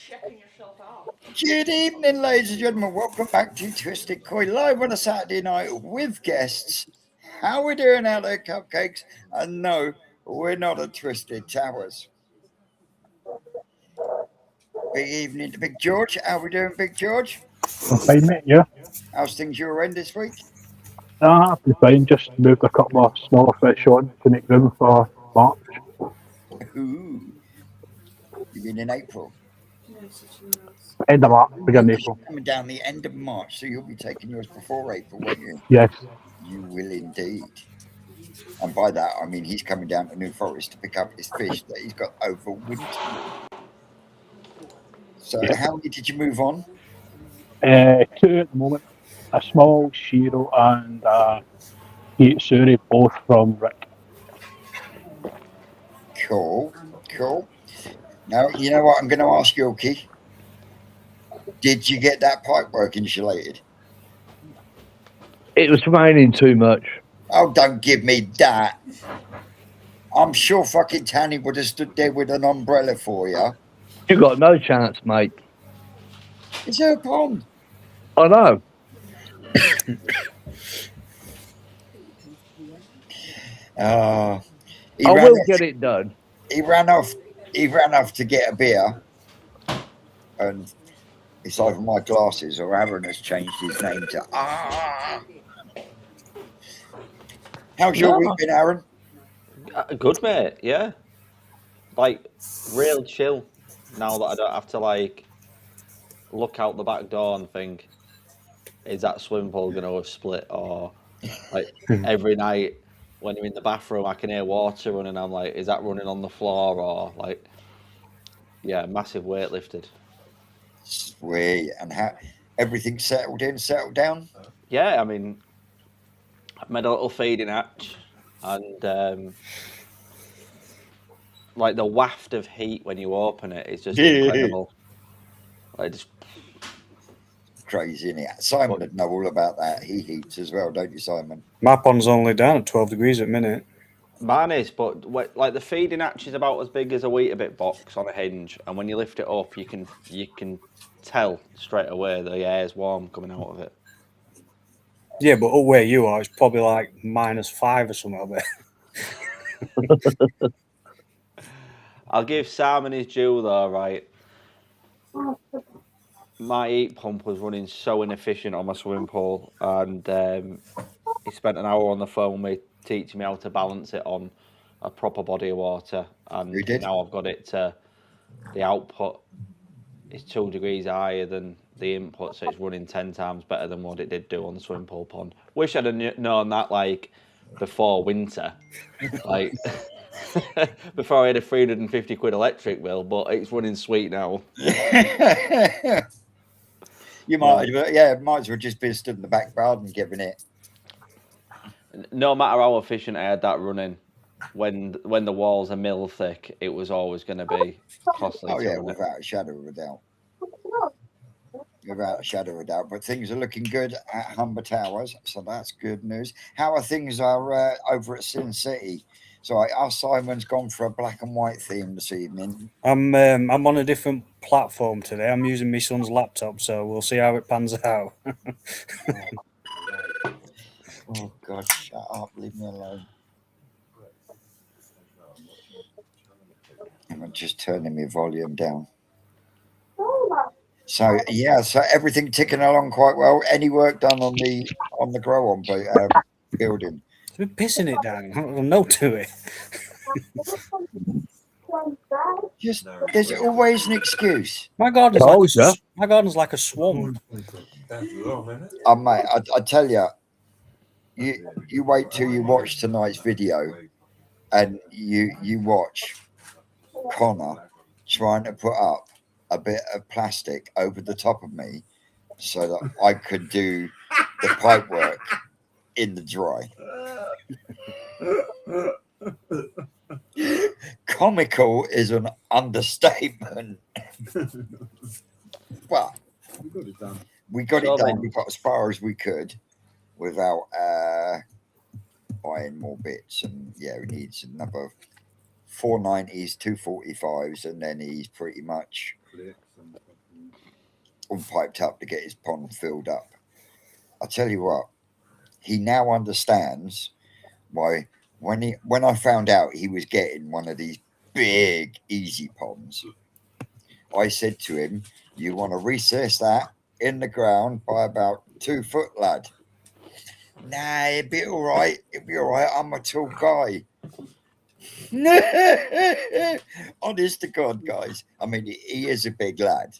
Good evening, ladies and gentlemen. Welcome back to Twisted Coin live on a Saturday night with guests. How we doing out there, cupcakes? And no, we're not at Twisted Towers. Big evening to Big George. How we doing, Big George? I'm fine, mate. Yeah. How's things your end this week? I've been fine. Just moved a couple of smaller fish on to make room for March. Ooh, you mean in April? End of March, Oh, beginning of 'cause April. you're coming down the end of March, so you'll be taking yours before April, won't you? Yes. You will indeed. And by that, I mean he's coming down to New Forest to pick up his fish that he's got over winter. So, Yep. how many did you move on? Two at the moment. A small Shiro and a Suri, both from Rick. Cool, cool. Now, you know what I'm going to ask you, Oki? Did you get that pipework insulated? It was raining too much. Oh, don't give me that. I'm sure fucking Tanny would have stood there with an umbrella for you. You got no chance, mate. It's her pond. I know. He I ran will off. get it done. He ran off. He ran off to get a beer, and it's either my glasses or Aaron has changed his name to How's your week been, Aaron? Good, mate. Yeah, like real chill. Now that I don't have to like look out the back door and think, is that swimming pool going to split? Or like every night when you're in the bathroom, I can hear water running. I'm like, is that running on the floor? Or like, yeah, massive weight lifted. Sweet. And how everything settled down? Yeah, I mean, I made a little feeding hatch, and like the waft of heat when you open it is just incredible. Like just Crazy, isn't it? Simon would know all about that. He heats as well, don't you, Simon? My pond's only down at 12 degrees at minute. mine is, but like the feeding hatch is about as big as a Weetabix box on a hinge, and when you lift it up, you can tell straight away the air's warm coming out of it. Yeah, but up where you are, it's probably like -5 or something up there. I'll give Simon his due though, right? My heat pump was running so inefficient on my swimming pool, and he spent an hour on the phone with me teaching me how to balance it on a proper body of water, and You did? now I've got it to the output is 2 degrees higher than the input, so it's running 10 times better than what it did do on the swimming pool pond. Wish I'd have known that like before winter, like before I had a 350 quid electric bill, but it's running sweet now. You might, might as well just be stood in the back garden giving it. No matter how efficient I had that running, when the walls are mil thick, it was always going to be costly. Oh to yeah, run it. without a shadow of a doubt. Without a shadow of a doubt. But things are looking good at Humber Towers, so that's good news. How are things over at Sin City? So our Simon's gone for a black and white theme this evening. I'm on a different platform today. I'm using my son's laptop, so we'll see how it pans out. Oh God, shut up, leave me alone. I'm just turning my volume down. So yeah, so everything ticking along quite well. Any work done on the grow on building? It's been pissing it down. I don't know to it. Just there's always an excuse. My garden's like a swamp. Mate, I tell you, you wait till you watch tonight's video, and you watch Connor trying to put up a bit of plastic over the top of me so that I could do the pipe work in the dry. Comical is an understatement. But we got it done. We got as far as we could without buying more bits. And yeah, we need another 490s, 245s, and then he's pretty much all piped up to get his pond filled up. I tell you what, he now understands why when I found out he was getting one of these big easy ponds, I said to him, "You want to recess that in the ground by about 2 foot, lad." Nah, it'd be all right. It'd be all right. I'm a tall guy. Honest to God, guys. I mean, he is a big lad,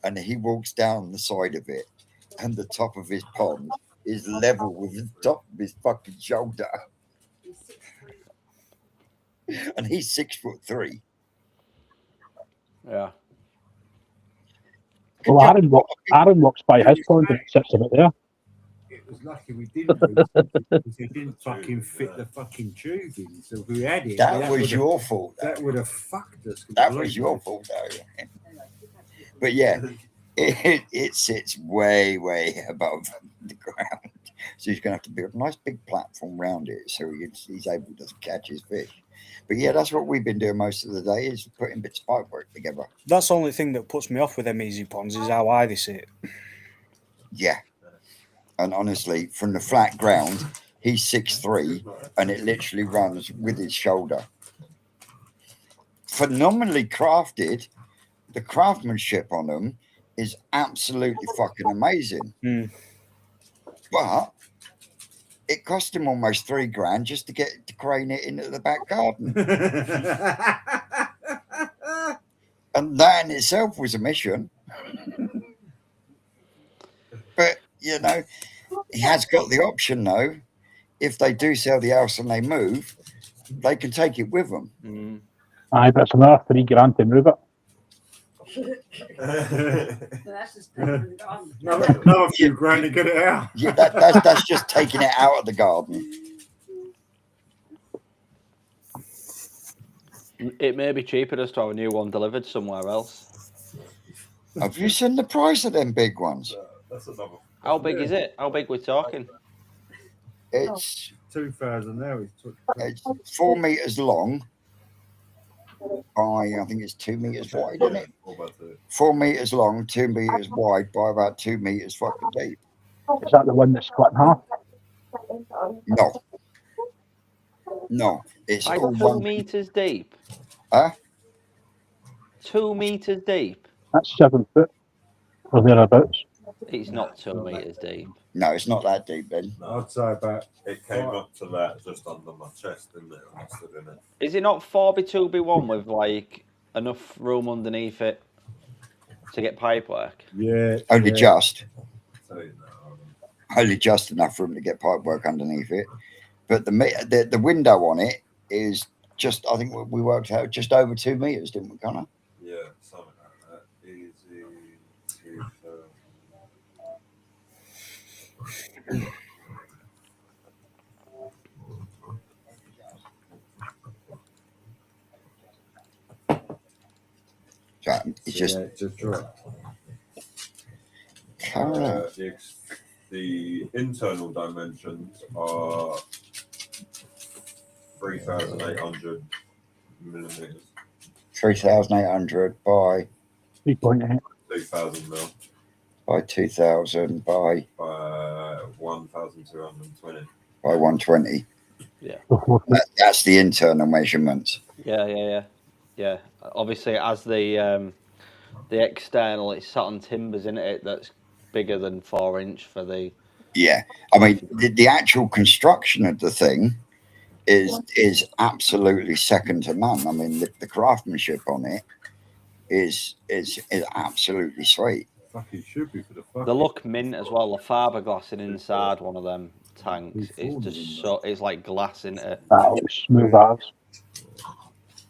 and he walks down the side of it, and the top of his pond is level with the top of his fucking shoulder. And he's 6'3". Yeah. Well, Aaron walks by his pond and it sits about there. It was lucky we didn't because it didn't fucking fit the fucking tubing. So if we had it, That was your fault. that would have fucked us. That was your fault, though. But yeah, it sits way, way above the ground. So he's going to have to build a nice big platform around it so he's able to catch his fish. But yeah, that's what we've been doing most of the day is putting bits of pipework together. That's the only thing that puts me off with them easy ponds is how high they sit. Yeah. And honestly, from the flat ground, he's 6'3", and it literally runs with his shoulder. Phenomenally crafted. The craftsmanship on them is absolutely fucking amazing. Mm. But it cost him almost $3,000 just to get to crane it into the back garden. And that in itself was a mission. But, you know, he has got the option, though. If they do sell the house and they move, they can take it with them. Mm. Aye, but it's another $3,000 to move it. Another few grand to get it out. Yeah, that's just taking it out of the garden. It may be cheaper just to have a new one delivered somewhere else. Have you seen the price of them big ones? How big is it? How big we're talking? It's 2,000 now. it's 4 meters long by I think it's 2 meters wide, isn't it? 4 meters long, 2 meters wide by about 2 meters fucking deep. Is that the one that's split in half? No, it's Like all 2 one. meters deep. Huh? 2 meters deep. That's 7 foot or thereabouts. It's not 2 meters deep. No, it's not that deep then. I'd say about. It came up to that just under my chest, didn't it? I stood in it. Is it not 4x2x1 with like enough room underneath it to get pipe work? Yeah. Only just. So, you know, Only just enough room to get pipe work underneath it. But the window on it is just, I think we worked out just over 2 meters, didn't we, Connor? yeah, something like that. Easy. 2000. So it's just just right. Connor. The internal dimensions are 3,800 millimeters, 3,800 by 3.8. 2,000 mil, by 2,000 by 1,220. by 120. Before That's the internal measurements. Yeah. Obviously, as the external, it's sat on timbers in it that's bigger than 4-inch for the. Yeah, I mean the actual construction of the thing is absolutely second to none. I mean the craftsmanship on it is absolutely sweet. Fucking should be for the fucking. They look mint as well. The fiberglassing inside one of them tanks is just so. It's like glass in it. that was smooth as.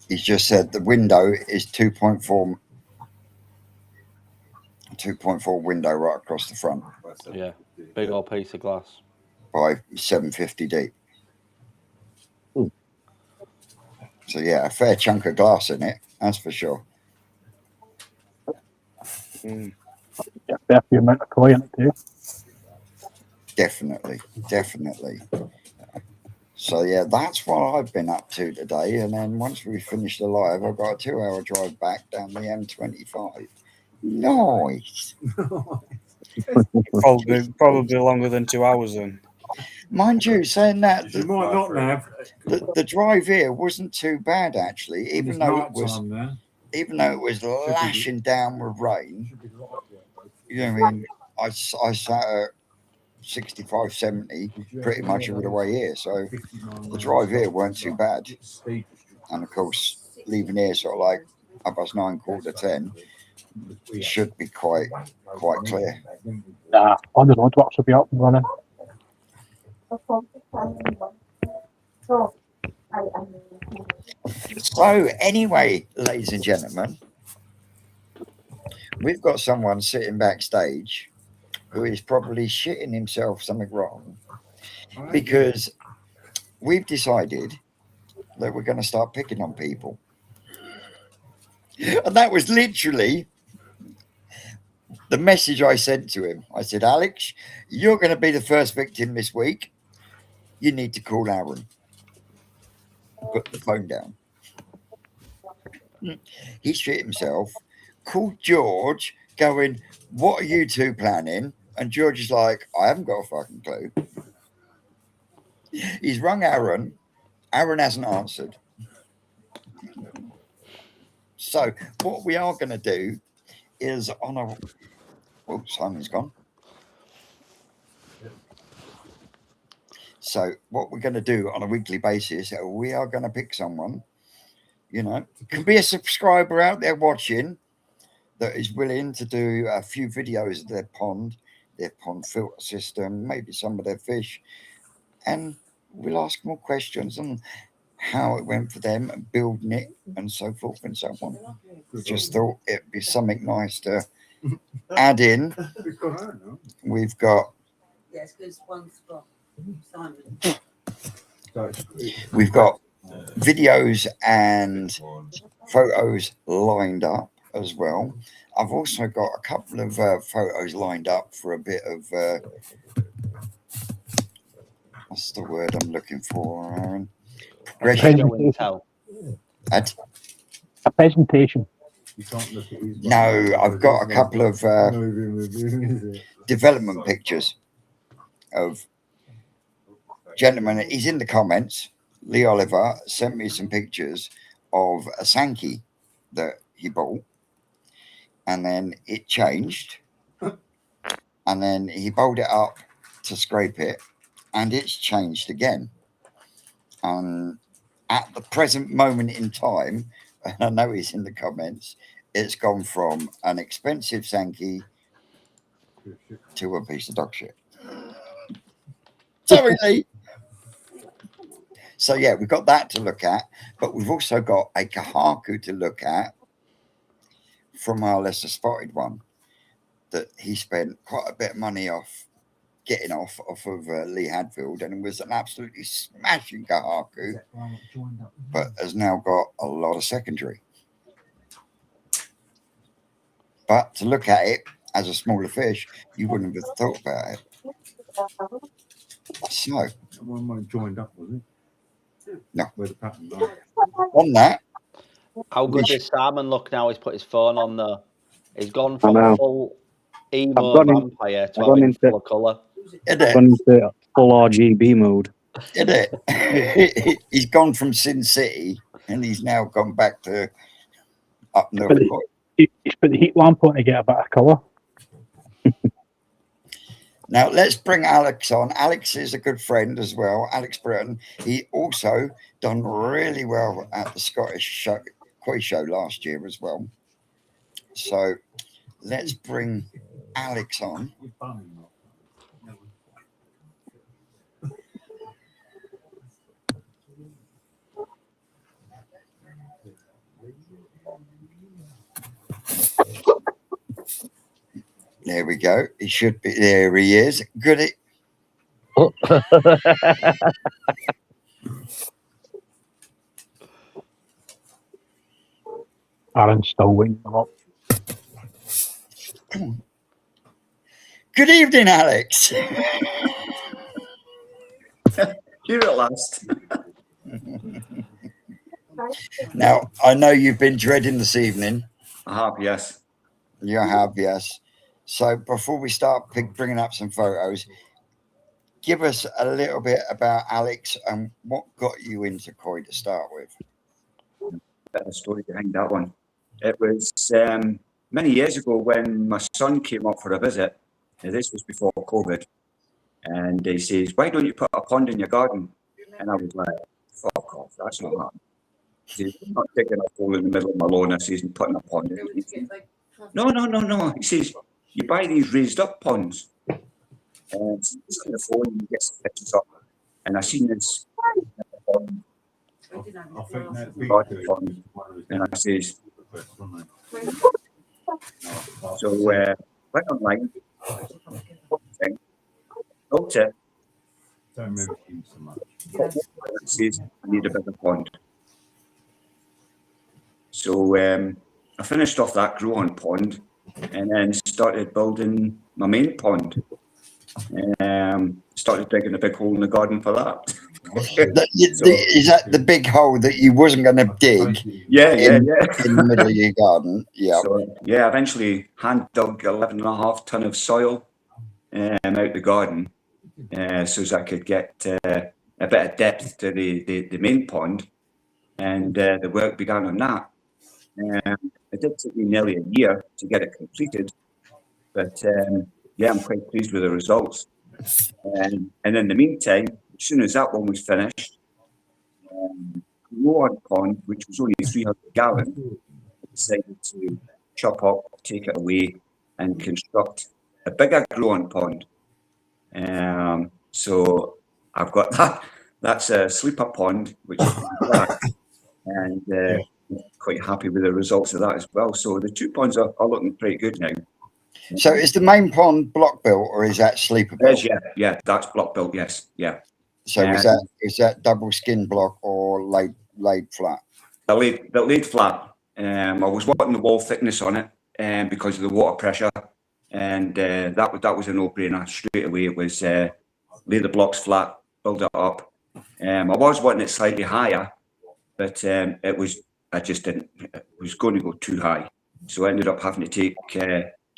He's just said the window is 2.4 window right across the front Yeah, big old piece of glass. by 750 deep. Ooh. So yeah, a fair chunk of glass in it, that's for sure. Yeah, fair few amount of clay in it too. Definitely. So yeah, that's what I've been up to today. And then once we finish the live, I've got a 2-hour drive back down the M25. Nice. Probably longer than 2 hours then. Mind you, saying that, You might not have. the drive here wasn't too bad actually, even though it was lashing down with rain. You know what I mean? I sat at 65, 70 pretty much all the way here, so the drive here weren't too bad. And of course, leaving here sort of like 9:30, 10, should be quite clear. On the roadworks will be up and running. So anyway, ladies and gentlemen, we've got someone sitting backstage who is probably shitting himself something wrong, because we've decided that we're going to start picking on people. And that was literally the message I sent to him. I said, Alex, you're going to be the first victim this week. You need to call Aaron. Put the phone down. He shit himself. Called George, going, what are you two planning? And George is like, I haven't got a fucking clue. He's rung Aaron. Aaron hasn't answered. So what we are going to do is on a... Oh, Simon's gone. So what we're going to do on a weekly basis, we are going to pick someone, you know, can be a subscriber out there watching that is willing to do a few videos of their pond filter system, maybe some of their fish, and we'll ask more questions on how it went for them and building it and so forth and so on. Just thought it'd be something nice to add in. We've got Yes, because one's got Simon. We've got videos and photos lined up as well. I've also got a couple of photos lined up for a bit of what's the word I'm looking for, Aaron? Presentation. A presentation. No, I've got a couple of development pictures of gentlemen. He's in the comments. Lee Oliver sent me some pictures of a Sankey that he bought, and then it changed, and then he bowled it up to scrape it, and it's changed again. And at the present moment in time, and I know he's in the comments, it's gone from an expensive Sankey to a piece of dog shit. Sorry, Lee. So yeah, we've got that to look at, but we've also got a Kahaku to look at from our lesser spotted one that he spent quite a bit of money getting off of Lee Hadfield, and it was an absolutely smashing Kahaku, but has now got a lot of secondary. But to look at it as a smaller fish, you wouldn't have thought about it. So One joined up, was it? No. Where the pattern line. on that, How good does Simon look now? He's put his phone on there. He's gone from full emo vampire to having full colour. isn't Gone into full RGB mode. it? He's gone from Sin City and he's now gone back to up north. He's put the heat lamp on to get a bit of colour. Now let's bring Alex on. Alex is a good friend as well. Alex Britton. He also done really well at the Scottish Koi show last year as well. So let's bring Alex on. There we go. He should be. There he is. Good. Aaron's still waiting them up. Good evening, Alex. Here at last. Now, I know you've been dreading this evening. I have, yes. You have, yes. So before we start bringing up some photos, give us a little bit about Alex and what got you into koi to start with. Bit of a story behind that one. It was many years ago when my son came up for a visit. Now, this was before COVID, and he says, "Why don't you put a pond in your garden?" And I was like, "Fuck off, that's not happening." He says, "I'm not digging a hole in the middle of my lawn," I says, "and putting a pond in it." No. He says, "You buy these raised up ponds." And he's on the phone and he gets the pictures up. And I seen this pond, I think that big garden pond, and I says, so went online, built it, don't move him so much. and says, "I need a bigger pond." So I finished off that grow-on pond and then started building my main pond. Started digging a big hole in the garden for that. Is that the big hole that you wasn't going to dig? Yeah. In the middle of your garden, yeah. So, yeah, eventually hand dug 11.5 ton of soil out the garden, so as I could get a bit of depth to the main pond, and the work began on that. It did take me nearly a year to get it completed, but yeah, I'm quite pleased with the results. And in the meantime, as soon as that one was finished, grow-on pond, which was only 300 gallons, I decided to chop up, take it away, and construct a bigger grow-on pond. So I've got that. That's a sleeper pond, which is black, and quite happy with the results of that as well. So the two ponds are looking pretty good now. So is the main pond block built or is that sleeper built? Yeah, that's block built. Yes, yeah. So is that double skin block or laid flat? The laid flat. I was wanting the wall thickness on it, because of the water pressure, and that was a no-brainer straight away. It was lay the blocks flat, build it up. I was wanting it slightly higher, but it was going to go too high, so I ended up having to take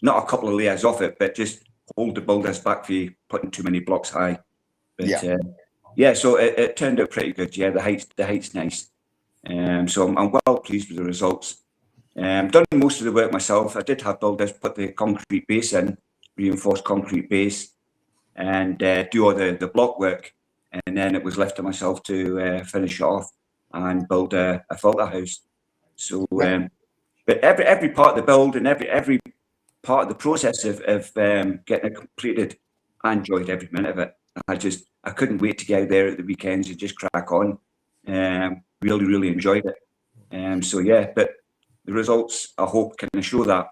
not a couple of layers off it, but just hold the builders back for you putting too many blocks high. But yeah, so it turned out pretty good. Yeah, the height's nice. So I'm well pleased with the results. Done most of the work myself. I did have builders put the concrete base in, reinforced concrete base, and do all the block work. And then it was left to myself to finish it off and build a filter house. So, but every part of the build and every part of the process of getting it completed, I enjoyed every minute of it. I couldn't wait to get out there at the weekends and just crack on. Really enjoyed it. So yeah, but the results, I hope, can show that.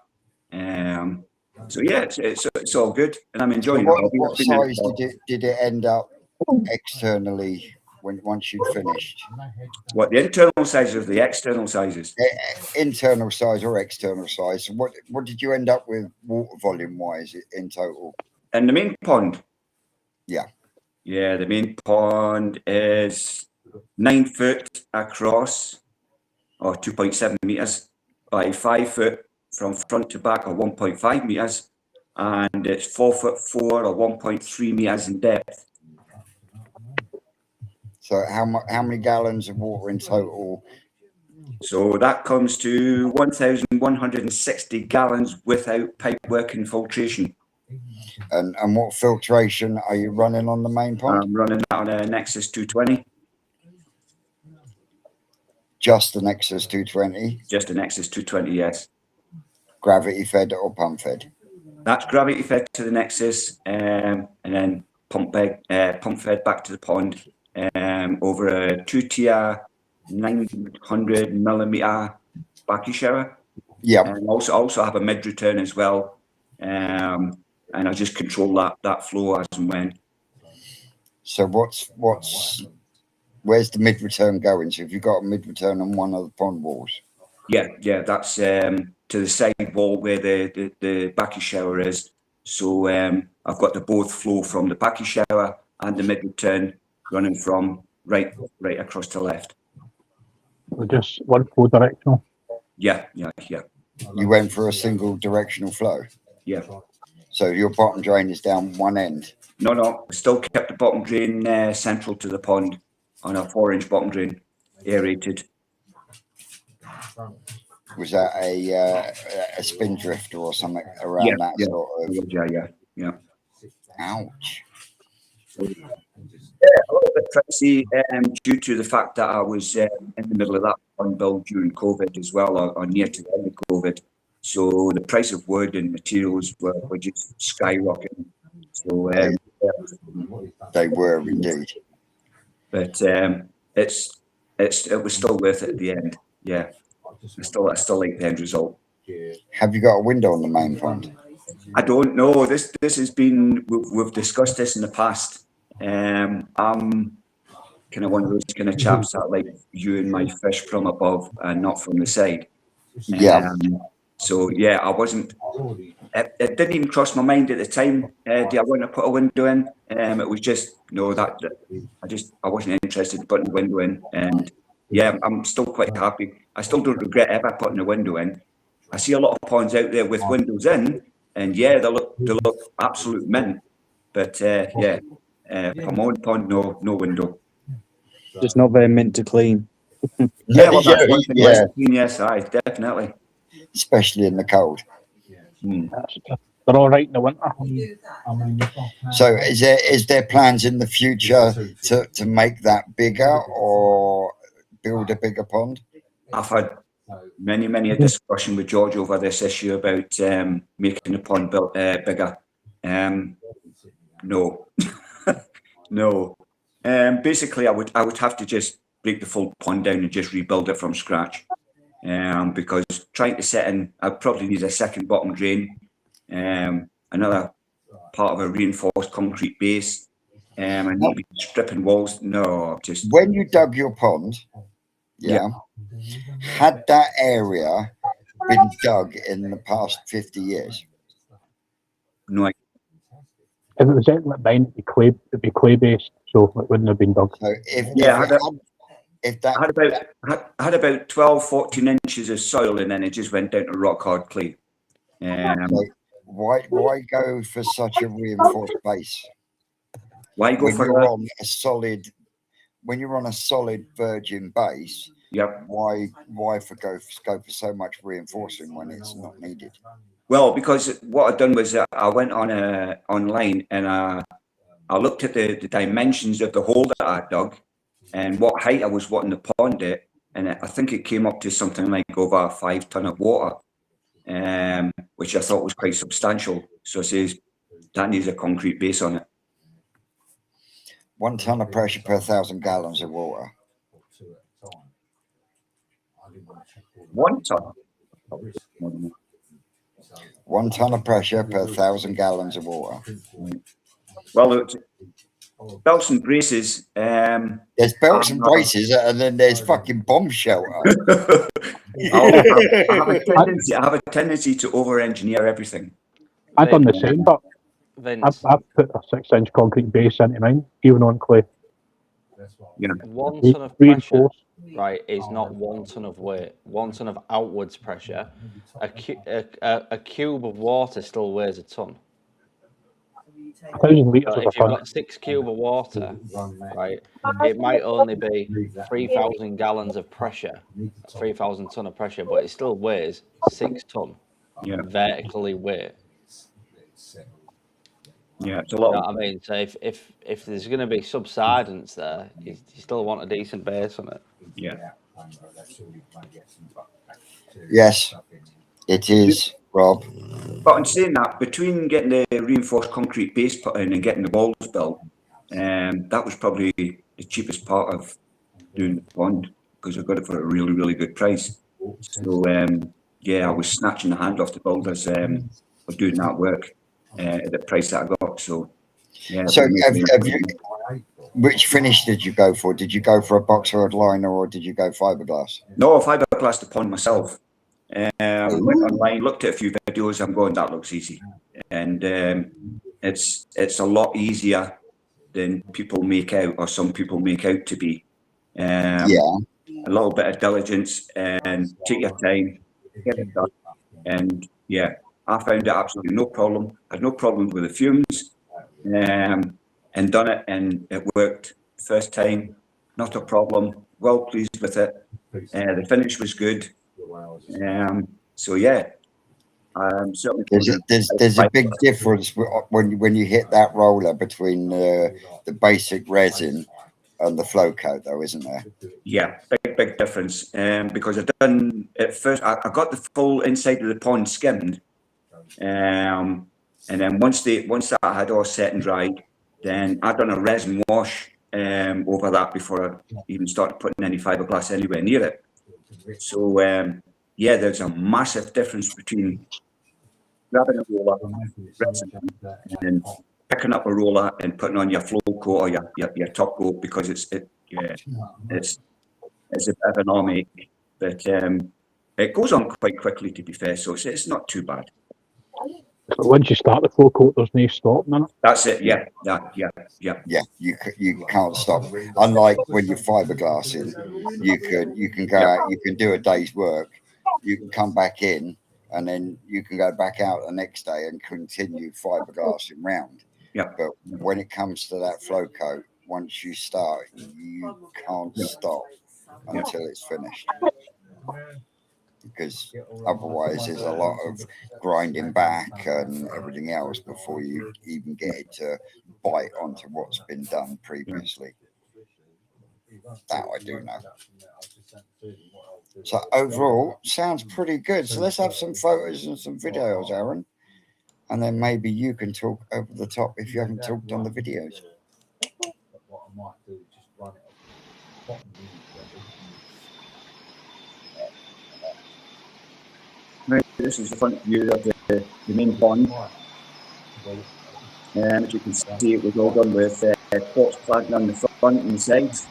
So yeah, it's all good, and I'm enjoying it. What size did it end up externally once you'd finished? What, the internal size of the external sizes? Internal size or external size. What did you end up with water volume wise in total? And the main pond. Yeah, the main pond is 9 foot across, or 2.7 meters, by 5 foot from front to back, or 1.5 meters, and it's 4'4" or 1.3 meters in depth. So how many gallons of water in total? So that comes to 1,160 gallons without pipe work and filtration. And what filtration are you running on the main pond? I'm running that on a Nexus 220. Just the Nexus 220? Just a Nexus 220, yes. Gravity fed or pump fed? That's gravity fed to the Nexus, and then pump fed back to the pond over a 2-tier 900 millimeter backy shower. Yeah. And also have a mid return as well. And I just control that flow as and when. So where's the mid return going? So if you've got a mid return on one of the pond walls? Yeah, that's to the side wall where the backy shower is. So I've got the both flow from the backy shower and the mid return running from right across to left. So just one flow directional. Yeah. You went for a single directional flow. Yeah. So your bottom drain is down one end. No, we still kept the bottom drain central to the pond on a 4-inch bottom drain, aerated. Was that a spindrift or something around that sort of? Yeah. Ouch. A little bit pricey due to the fact that I was in the middle of that pond build during COVID as well, or near to the end of COVID. So the price of wood and materials were just skyrocketing. So They were indeed. but it was still worth it at the end. Yeah, I still like the end result. Have you got a window on the main pond? I don't know. This has been, we've discussed this in the past. I'm kind of one of those kind of chaps that like viewing my fish from above and not from the side. Yeah. So yeah, I wasn't. It didn't even cross my mind at the time. Do I want to put a window in? It was just no. That I wasn't interested in putting a window in. And yeah, I'm still quite happy. I still don't regret ever putting a window in. I see a lot of ponds out there with windows in, and yeah, they look absolute mint. But for my own pond, no window. Just not very mint to clean. Yeah, well, that's one thing. Yes, aye, definitely. Especially in the cold. They're all right in the winter. So is there plans in the future to make that bigger or build a bigger pond? I've had many a discussion with George over this issue about making the pond built bigger. No, no. Basically, I would have to just break the full pond down and just rebuild it from scratch. Because trying to set in, I'd probably need a second bottom drain, another part of a reinforced concrete base, and maybe stripping walls. No, just when you dug your pond, had that area been dug in the past 50 years? no. If it was anything like mine, it'd be clay based, so it wouldn't have been dug. So I had about 12, 14 inches of soil, and then it just went down to rock hard clay. Why go for such a reinforced base? Why go for when you're on a solid virgin base? Yep. Why go for so much reinforcing when it's not needed? Well, because what I'd done was I went on online and I looked at the dimensions of the hole that I dug and what height I was wanting to pond it, and I think it came up to something like over 5 ton of water, which I thought was quite substantial. So it says that needs a concrete base on it. 1 ton of pressure per 1,000 gallons of water. 1 ton. 1 ton of pressure per 1,000 gallons of water. Well, belts and braces. There's belts and braces, and then there's fucking bomb shelter. I have a tendency to over-engineer everything. I've done the same, but Vince, I've put a 6-inch concrete base into mine, even on clay. You know, 1 ton of pressure, Reinforced. right, is not 1 ton of weight. 1 ton of outwards pressure. A cube of water still weighs a ton. 1,000 litres So of a if you've ton. got 6 cube of water, right, it might only be 3,000 gallons of pressure, 3,000 ton of pressure, but it still weighs 6 ton vertically weight. yeah, it's a You lot. know what I mean? So if there's going to be subsidence there, you still want a decent base on it. Yeah. Yes, it is, Rob. But in saying that, between getting the reinforced concrete base put in and getting the walls built, that was probably the cheapest part of doing the pond, because I got it for a really, really good price. So I was snatching the hand off the builders for doing that work at the price that I got. So yeah. So have you? Which finish did you go for? Did you go for a box rod liner or did you go fiberglass? No, fiberglass the pond myself. Went online, looked at a few videos. I'm going, that looks easy, and it's a lot easier than people make out, or some people make out to be. A little bit of diligence and take your time, get it done. And yeah, I found it absolutely no problem. I had no problems with the fumes, and done it, and it worked first time. Not a problem. Well pleased with it. The finish was good. So yeah, certainly. There's a big difference when you hit that roller between the basic resin and the flow coat, though, isn't there? Yeah, big difference. Because I've done it first. I got the full inside of the pond skimmed, and then once that had all set and dried, then I done a resin wash over that before I even started putting any fiberglass anywhere near it. So yeah, there's a massive difference between grabbing a roller, resin, and picking up a roller and putting on your flow coat or your top coat, because it's a bit of an army, but it goes on quite quickly, to be fair, so it's not too bad. So once you start the flow coat, there's no stopping in it. That's it. Yeah. Yeah, you can't stop. Unlike when you're fiberglassing, you can go out, you can do a day's work, you can come back in, and then you can go back out the next day and continue fiberglassing round. Yeah. But when it comes to that flow coat, once you start, you can't stop until it's finished. Because otherwise there's a lot of grinding back and everything else before you even get it to bite onto what's been done previously. That I do know. So overall, sounds pretty good. So let's have some photos and some videos, Aaron. And then maybe you can talk over the top if you haven't talked on the videos. This is the front view of the main pond. As you can see, it was all done with quartz cladding on the front and the sides.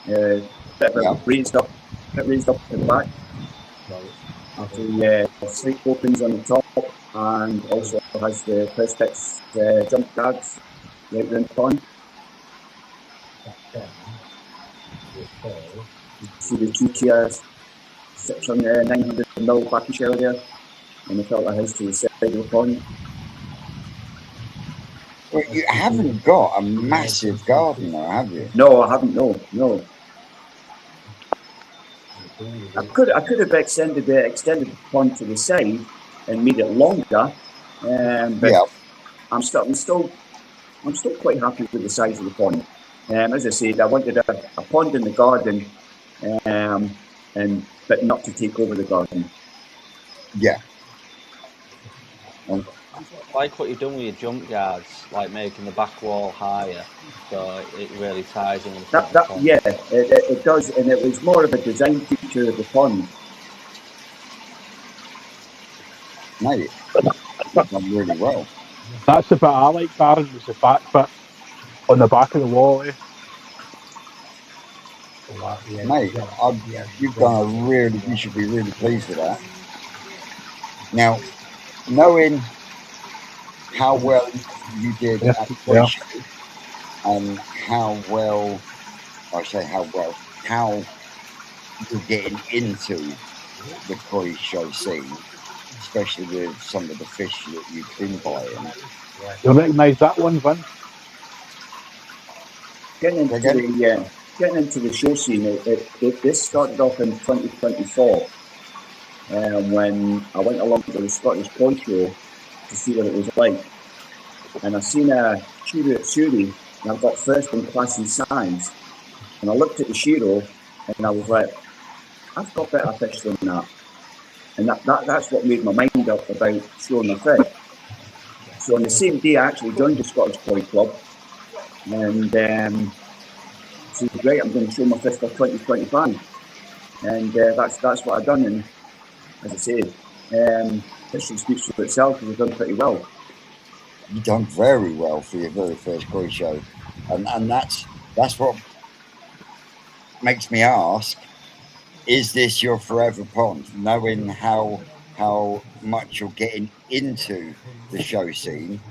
Bit raised up at the back. The sleep opens on the top, and also has the Perspex jump guards right around the pond. See the two tiers, 600 900mm backy shell there, and the filter house to the side of the pond. Well, you haven't got a massive garden, though, have you? No, I haven't. No. I could have extended the pond to the side and made it longer, but Yeah. I'm still quite happy with the size of the pond. As I said, I wanted a pond in the garden, but not to take over the garden. Yeah. Like what you've done with your jump guards, like making the back wall higher, so it really ties in. It does, and it was more of a design feature of the pond. Mate, that's done really well. That's the bit I like, Darren, was the back bit on the back of the wall. Mate, you should be really pleased with that. Now, knowing how well you did at the show, and how you're getting into the koi show scene, especially with some of the fish that you've been buying. You'll recognise that one, Vin? Getting into the show scene, this started off in 2024, when I went along to the Scottish Koi Show to see what it was like. And I seen a Shiro at Suri, and I got first in class in size. And I looked at the Shiro, and I was like, I've got better fish than that. And that's what made my mind up about showing my fish. So on the same day, I actually joined the Scottish Koi Club, and so great, I'm going to show my fish for 2025. And that's what I've done. And as I said, history speaks for itself, because I've done pretty well. You've done very well for your very first koi show, and that's what makes me ask: is this your forever pond? Knowing how much you're getting into the show scene,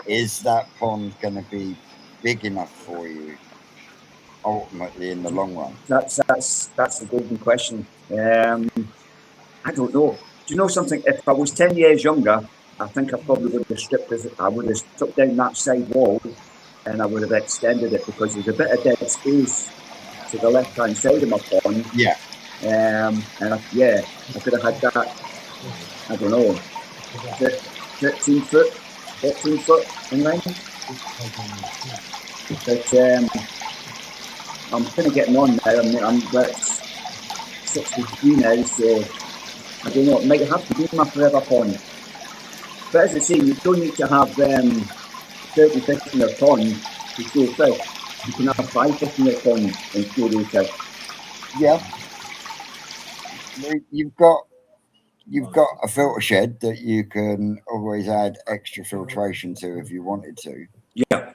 is that pond going to be big enough for you ultimately in the long run? That's the golden question. I don't know. you know something? If I was 10 years younger, I think I probably would have stripped it. I would have took down that side wall and I would have extended it because there's a bit of dead space to the left-hand side of my pond. Yeah. And I could have had that, I don't know, 13 foot in line. But I'm kind of getting on now. I'm about 63 now, so I don't know, it might have to be my forever pond. But as I say, you don't need to have 30 fish in your pond to show fish. You can have 5 fish in your pond and show those fish. Yeah. You've got a filter shed that you can always add extra filtration to if you wanted to. Yeah.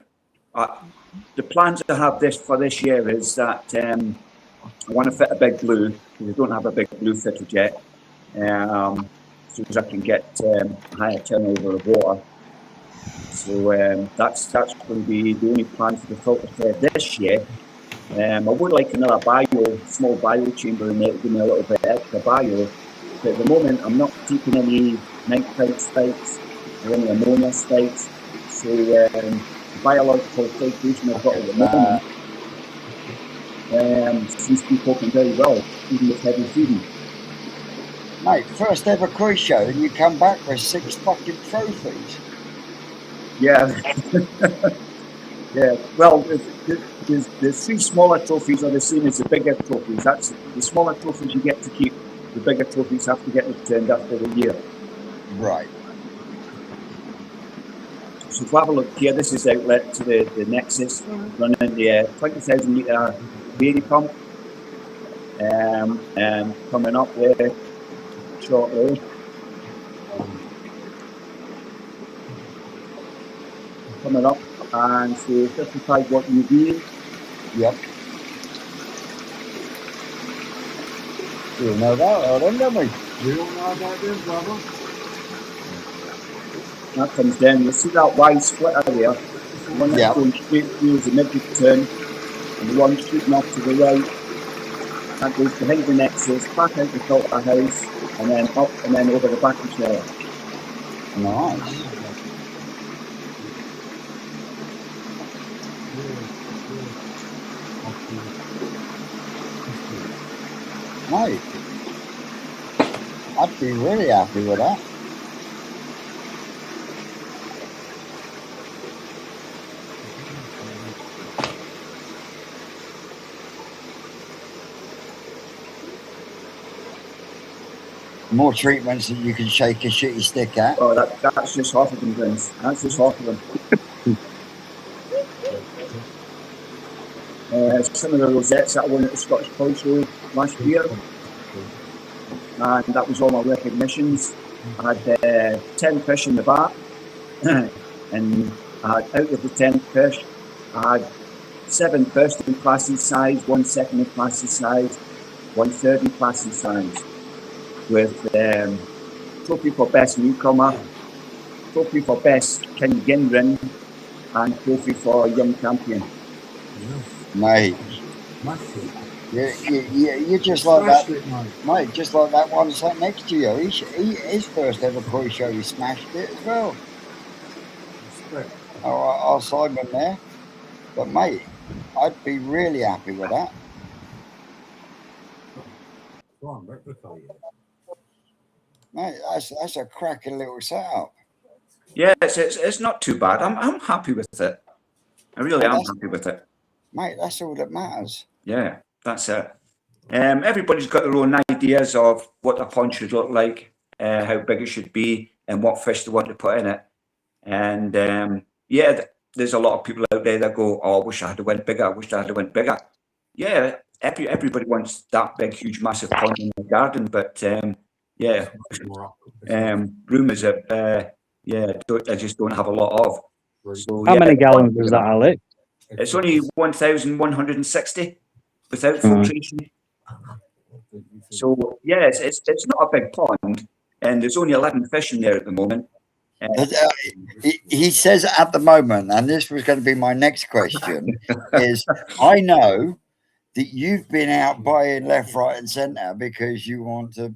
The plans I have for this year is that I want to fit a big blue, because I don't have a big blue fitted yet. So as I can get a higher turnover of water. So that's going to be the only plan for the filter shed this year. I would like another small bio chamber in there to give me a little bit extra bio. But at the moment, I'm not taking any nitrite spikes or any ammonia spikes. So the biological filtration I've got at the moment seems to be coping very well, even with heavy feeding. Mate, first ever cruise show and you come back with 6 fucking trophies. Yeah. Yeah. Well, the 3 smaller trophies are the same as the bigger trophies. That's the smaller trophies you get to keep. The bigger trophies have to get returned after the year. Right. So if we have a look here, this is outlet to the Nexus, running the 20,000 litre dairy pump. And coming up there shortly. Coming up, and so 55 watt UV. Yep. You know that, don't we? We don't know about this, brother. That comes down. You see that wide splitter there? The one that's going straight through is the midget turn, and the one shooting off to the right. That goes behind the Nexus, back out the filter house, and then up and then over the back of the trailer. Nice. Mate, I'd be really happy with that. More treatments that you can shake a shitty stick at. Oh, that's just half of them, Vince. That's just half of them. Some of the rosettes that I won at the Scottish Toy Show last year, and that was all my recognitions. I had 10 fish in the bat, and I had, out of the 10 fish, I had 7 first in classy size, 1 second in classy size, 1 third in classy size, with trophy for best newcomer, trophy for best King Ginrin, and trophy for young champion. Mate, you're just like that, mate. Just like that one sat next to you. His first ever cruise show, he smashed it as well. Our Simon there, but mate, I'd be really happy with that. Mate, that's a cracking little setup. Yeah, it's not too bad. I'm happy with it. I really am happy with it. Mate, that's all that matters. Yeah, that's it. Everybody's got their own ideas of what a pond should look like, how big it should be, and what fish they want to put in it. And there's a lot of people out there that go, "Oh, I wish I had went bigger. I wish I had went bigger." Yeah, everybody wants that big, huge, massive pond in the garden, but rumours that I just don't have a lot of. So, How many gallons was that, Alex? It's only 1,160 without filtration. So yeah, it's not a big pond, and there's only 11 fish in there at the moment. He says at the moment, and this was going to be my next question, is I know that you've been out buying left, right, and centre because you want to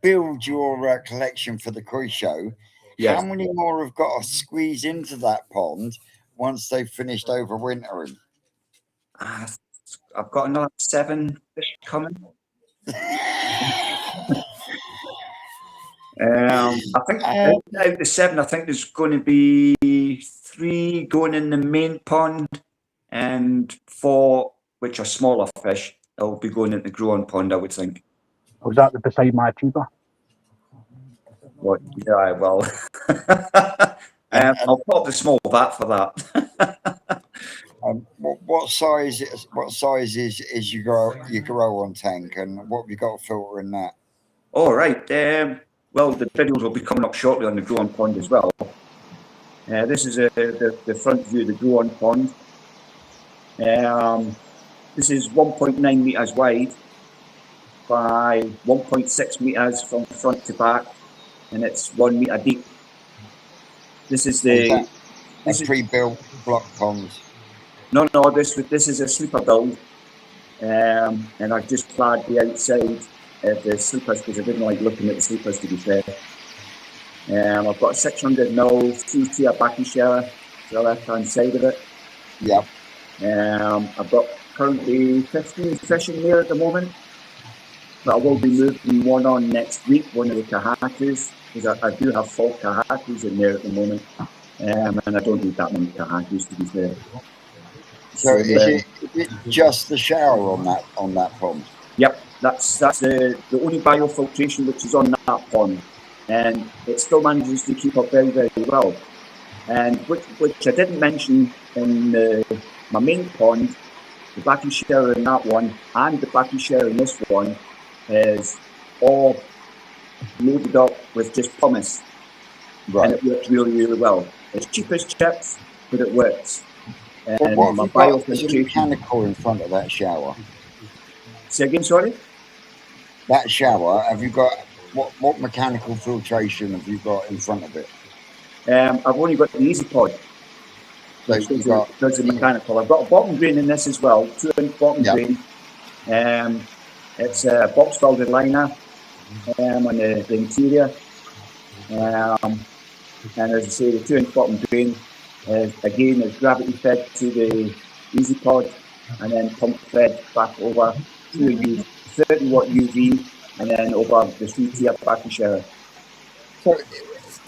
build your collection for the cruise show, Yes. how many more have got to squeeze into that pond once they've finished overwintering? I've got another 7 fish coming. I think out of the 7, I think there's going to be 3 going in the main pond, and 4 which are smaller fish. They'll be going into the grow-on pond, I would think. Was that the beside my tuber? What? Yeah, well, I'll pop the small vat for that. What size is your grow on tank, and what have you got to filter in that? All right. Well, the videos will be coming up shortly on the grow-on pond as well. This is the front view of the grow-on pond. This is 1.9 meters wide by 1.6 meters from front to back, and it's 1 meter deep. This is the pre-built block pond. No, this is a sleeper build, and I've just clad the outside of the sleepers because I didn't like looking at the sleepers, to be fair. I've got a 600 mil 3-tier backing shower to the left-hand side of it. Yep. I've got currently 15 fish in there at the moment, but I will be moving one on next week, one of the kahakus, because I do have 4 kahakus in there at the moment, and I don't need that many kahakus, to be fair. So is it just the shower on that pond? Yep, that's the only biofiltration which is on that pond, and it still manages to keep up very, very well. And which I didn't mention in my main pond, the backing shower in that one and the backing shower in this one is all loaded up with just pumice, and it works really, really well. It's cheap as chips, but it works. And what my have you got as a biofiltration. mechanical in front of that shower? Say again, sorry. That shower, have you got what mechanical filtration have you got in front of it? I've only got the Easy Pod. So Which you've does the mechanical. I've got a bottom drain in this as well, 2-inch bottom drain. It's a box welded liner on the interior. And as I say, the 2-inch bottom drain again is gravity fed to the Easy Pod and then pump fed back over to a 30 watt UV and then over the 3-tier backing shower. So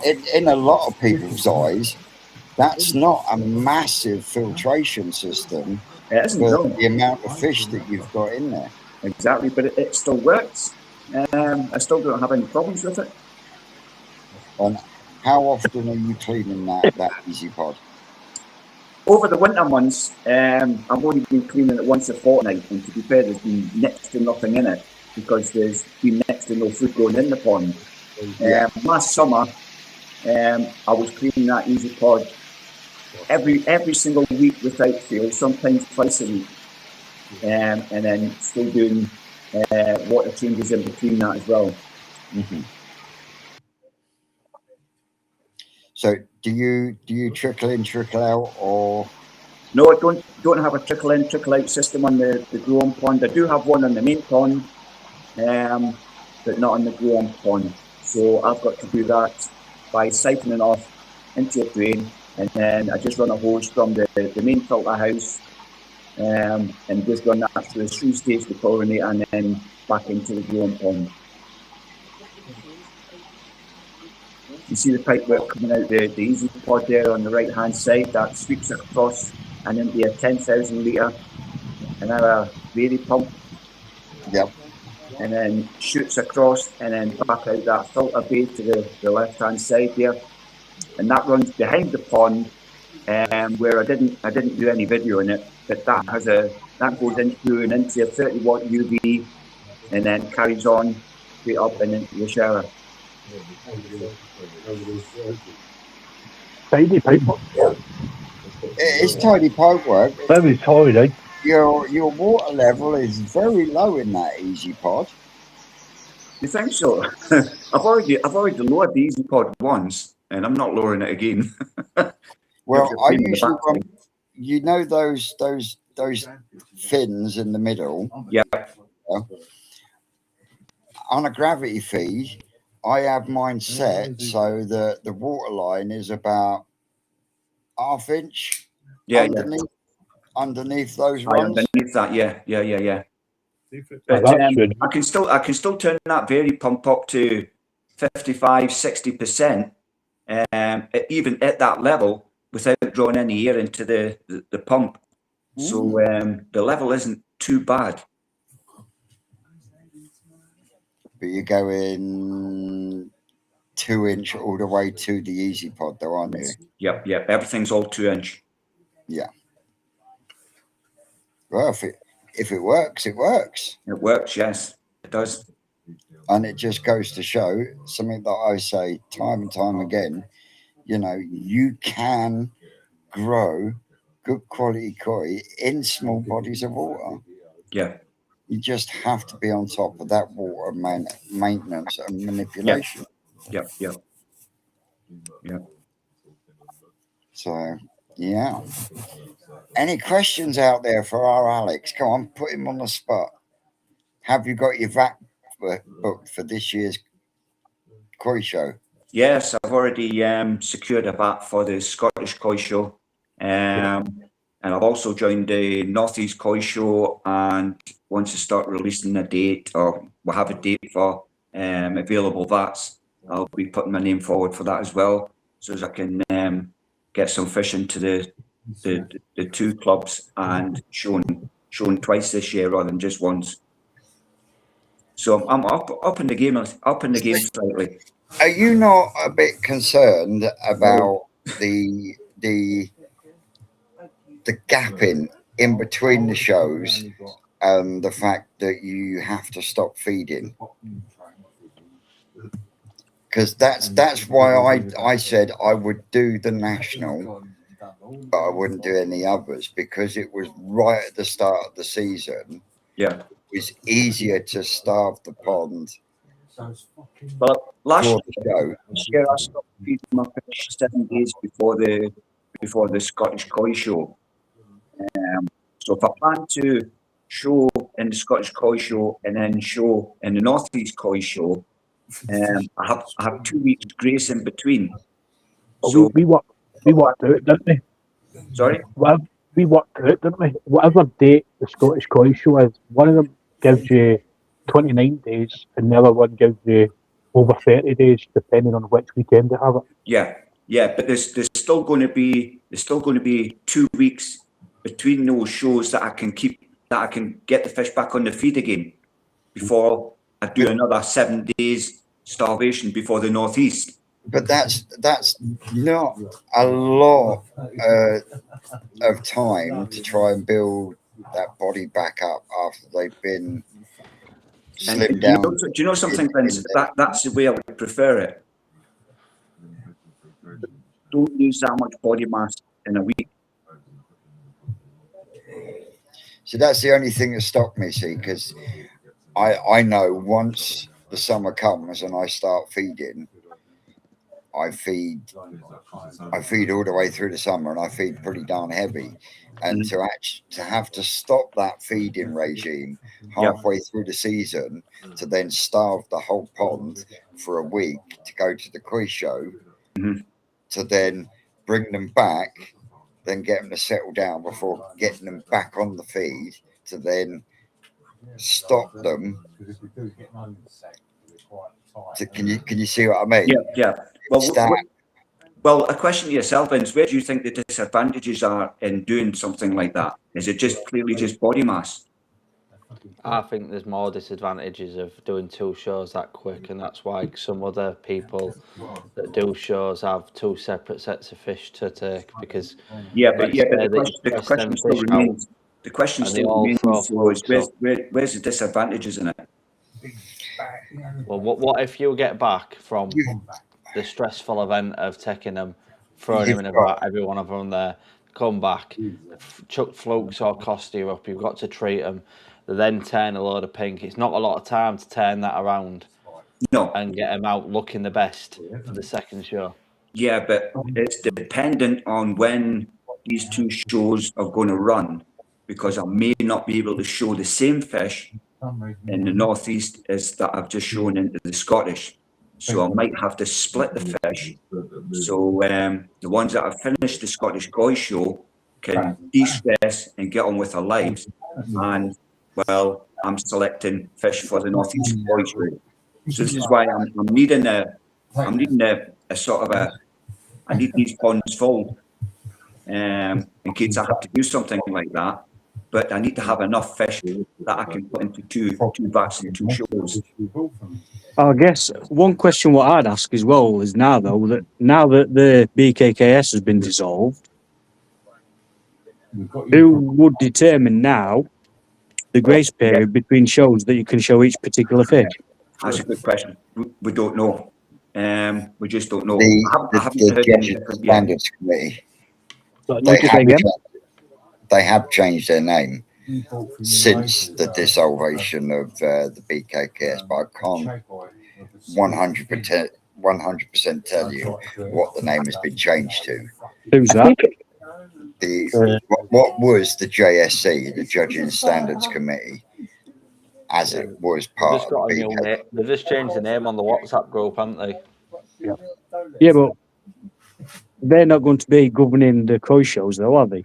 in a lot of people's eyes, that's not a massive filtration system It isn't, for no. the amount of fish that you've got in there. Exactly, but it still works. I still don't have any problems with it. And how often are you cleaning that Easy Pod? Over the winter months, I've only been cleaning it once a fortnight, and to be fair, there's been next to nothing in it because there's been next to no food going in the pond. Last summer, I was cleaning that Easy Pod every single week without fail, sometimes twice a week, and then still doing water changes in between that as well. Mm-hmm. So do you trickle in, trickle out, or? No, I don't have a trickle in, trickle out system on the grow-on pond. I do have one on the main pond, but not on the grow-on pond. So I've got to do that by siphoning off into a drain, and then I just run a hose from the main filter house, and just run that through a 3-stage dechlorinator and then back into the grow-on pond. You see the pipe work coming out the Easy Pod there on the right hand side that sweeps across and into a 10,000 litre another Vary pump. Yep. And then shoots across and then back out that filter bay to the left hand side there. And that runs behind the pond, where I didn't do any video in it, but that goes into a 30 watt UV and then carries on straight up and into the shower. Tidy pipe work. It's tidy pipe work. Very tidy. Your water level is very low in that Easy Pod. You think so? I've already lowered the Easy Pod once, and I'm not lowering it again. Well, I usually run, you know, those fins in the middle. Yeah. on a gravity feed, I have mine set so that the water line is about ½ inch Yeah, underneath those I runs. underneath that. Yeah. Different. But that's good. I can still turn that vary pump up to 55-60%, even at that level, without drawing any air into the pump. So the level isn't too bad. But you're going 2 inch all the way to the Easy Pod, though, aren't you? Yep. Everything's all 2 inch. Well, if it works, it works. It works, yes, it does. And it just goes to show something that I say time and time again, you know, you can grow good quality koi in small bodies of water. Yeah. You just have to be on top of that water maintenance and manipulation. Yep. So, yeah. Any questions out there for our Alex? Come on, put him on the spot. Have you got your VAT booked for this year's koi show? Yes, I've already secured a VAT for the Scottish Koi Show. And I've also joined the Northeast Koi Show, and once you start releasing a date, or we'll have a date for available VATs, I'll be putting my name forward for that as well, so as I can get some fish into the two clubs and shown twice this year rather than just once. So I'm up in the game slightly. Are you not a bit concerned about the gapping in between the shows and the fact that you have to stop feeding? Because that's why I said I would do the national, but I wouldn't do any others, because it was right at the start of the season. Yeah. It was easier to starve the pond. Well, last year I stopped feeding my fish 7 days before the Scottish Koi Show. So if I plan to show in the Scottish Koi Show and then show in the Northeast Koi Show, I have 2 weeks grace in between. So we worked out, didn't we? Sorry? We worked out, didn't we? Whatever date the Scottish Koi Show is, one of them gives you 29 days and the other one gives you over 30 days, depending on which weekend they have it. Yeah, but there's still going to be 2 weeks between those shows that I can get the fish back on the feed again before I do another 7 days starvation before the Northeast. But that's not a lot of time to try and build that body back up after they've been slimmed down. Do you know something, Vince? That's the way I would prefer it. Don't lose that much body mass in a week. So that's the only thing that stopped me, see, because I know once the summer comes and I start feeding, I feed all the way through the summer, and I feed pretty darn heavy. And to have to stop that feeding regime halfway through the season, to then starve the whole pond for a week to go to the koi show, to then bring them back, then get them to settle down before getting them back on the feed, to then stop them. So can you see what I mean? Yeah. Well, a question to yourself, Vince, where do you think the disadvantages are in doing something like that? Is it just clearly just body mass? I think there's more disadvantages of doing 2 shows that quick, and that's why some other people that do shows have 2 separate sets of fish to take, because the question still remains. The question still remains. Where's the disadvantages in it? Well, what if you get back from the stressful event of taking them, throwing them in a vat, every one of them there, come back, chuck flukes or Costa up, you've got to treat them, they then turn a load of pink. It's not a lot of time to turn that around and get them out looking the best for the second show. Yeah, but it's dependent on when these 2 shows are going to run, because I may not be able to show the same fish in the northeast is that I've just shown into the Scottish. So I might have to split the fish. So the ones that have finished the Scottish Koi show can de-stress and get on with their lives. And well, I'm selecting fish for the northeast Koi show. So this is why I'm needing a sort of I need these ponds full in case I have to do something like that. But I need to have enough fish that I can put into two vats and 2 shows. I guess one question what I'd ask as well is now that the BKKS has been dissolved, who would determine now the grace period between shows that you can show each particular fish? That's a good question. We don't know. We just don't know. I haven't The heard Judges anything yet. Standards Committee, So, they have changed their name since the dissolution of the BKKS, but I can't 100% tell you what the name has been changed to. Who's that? What was the JSC, the Judging Standards Committee, as it was They've part just of got the a new BKKS. name. They've just changed the name on the WhatsApp group, haven't they? Yeah, but they're not going to be governing the koi shows, though, are they?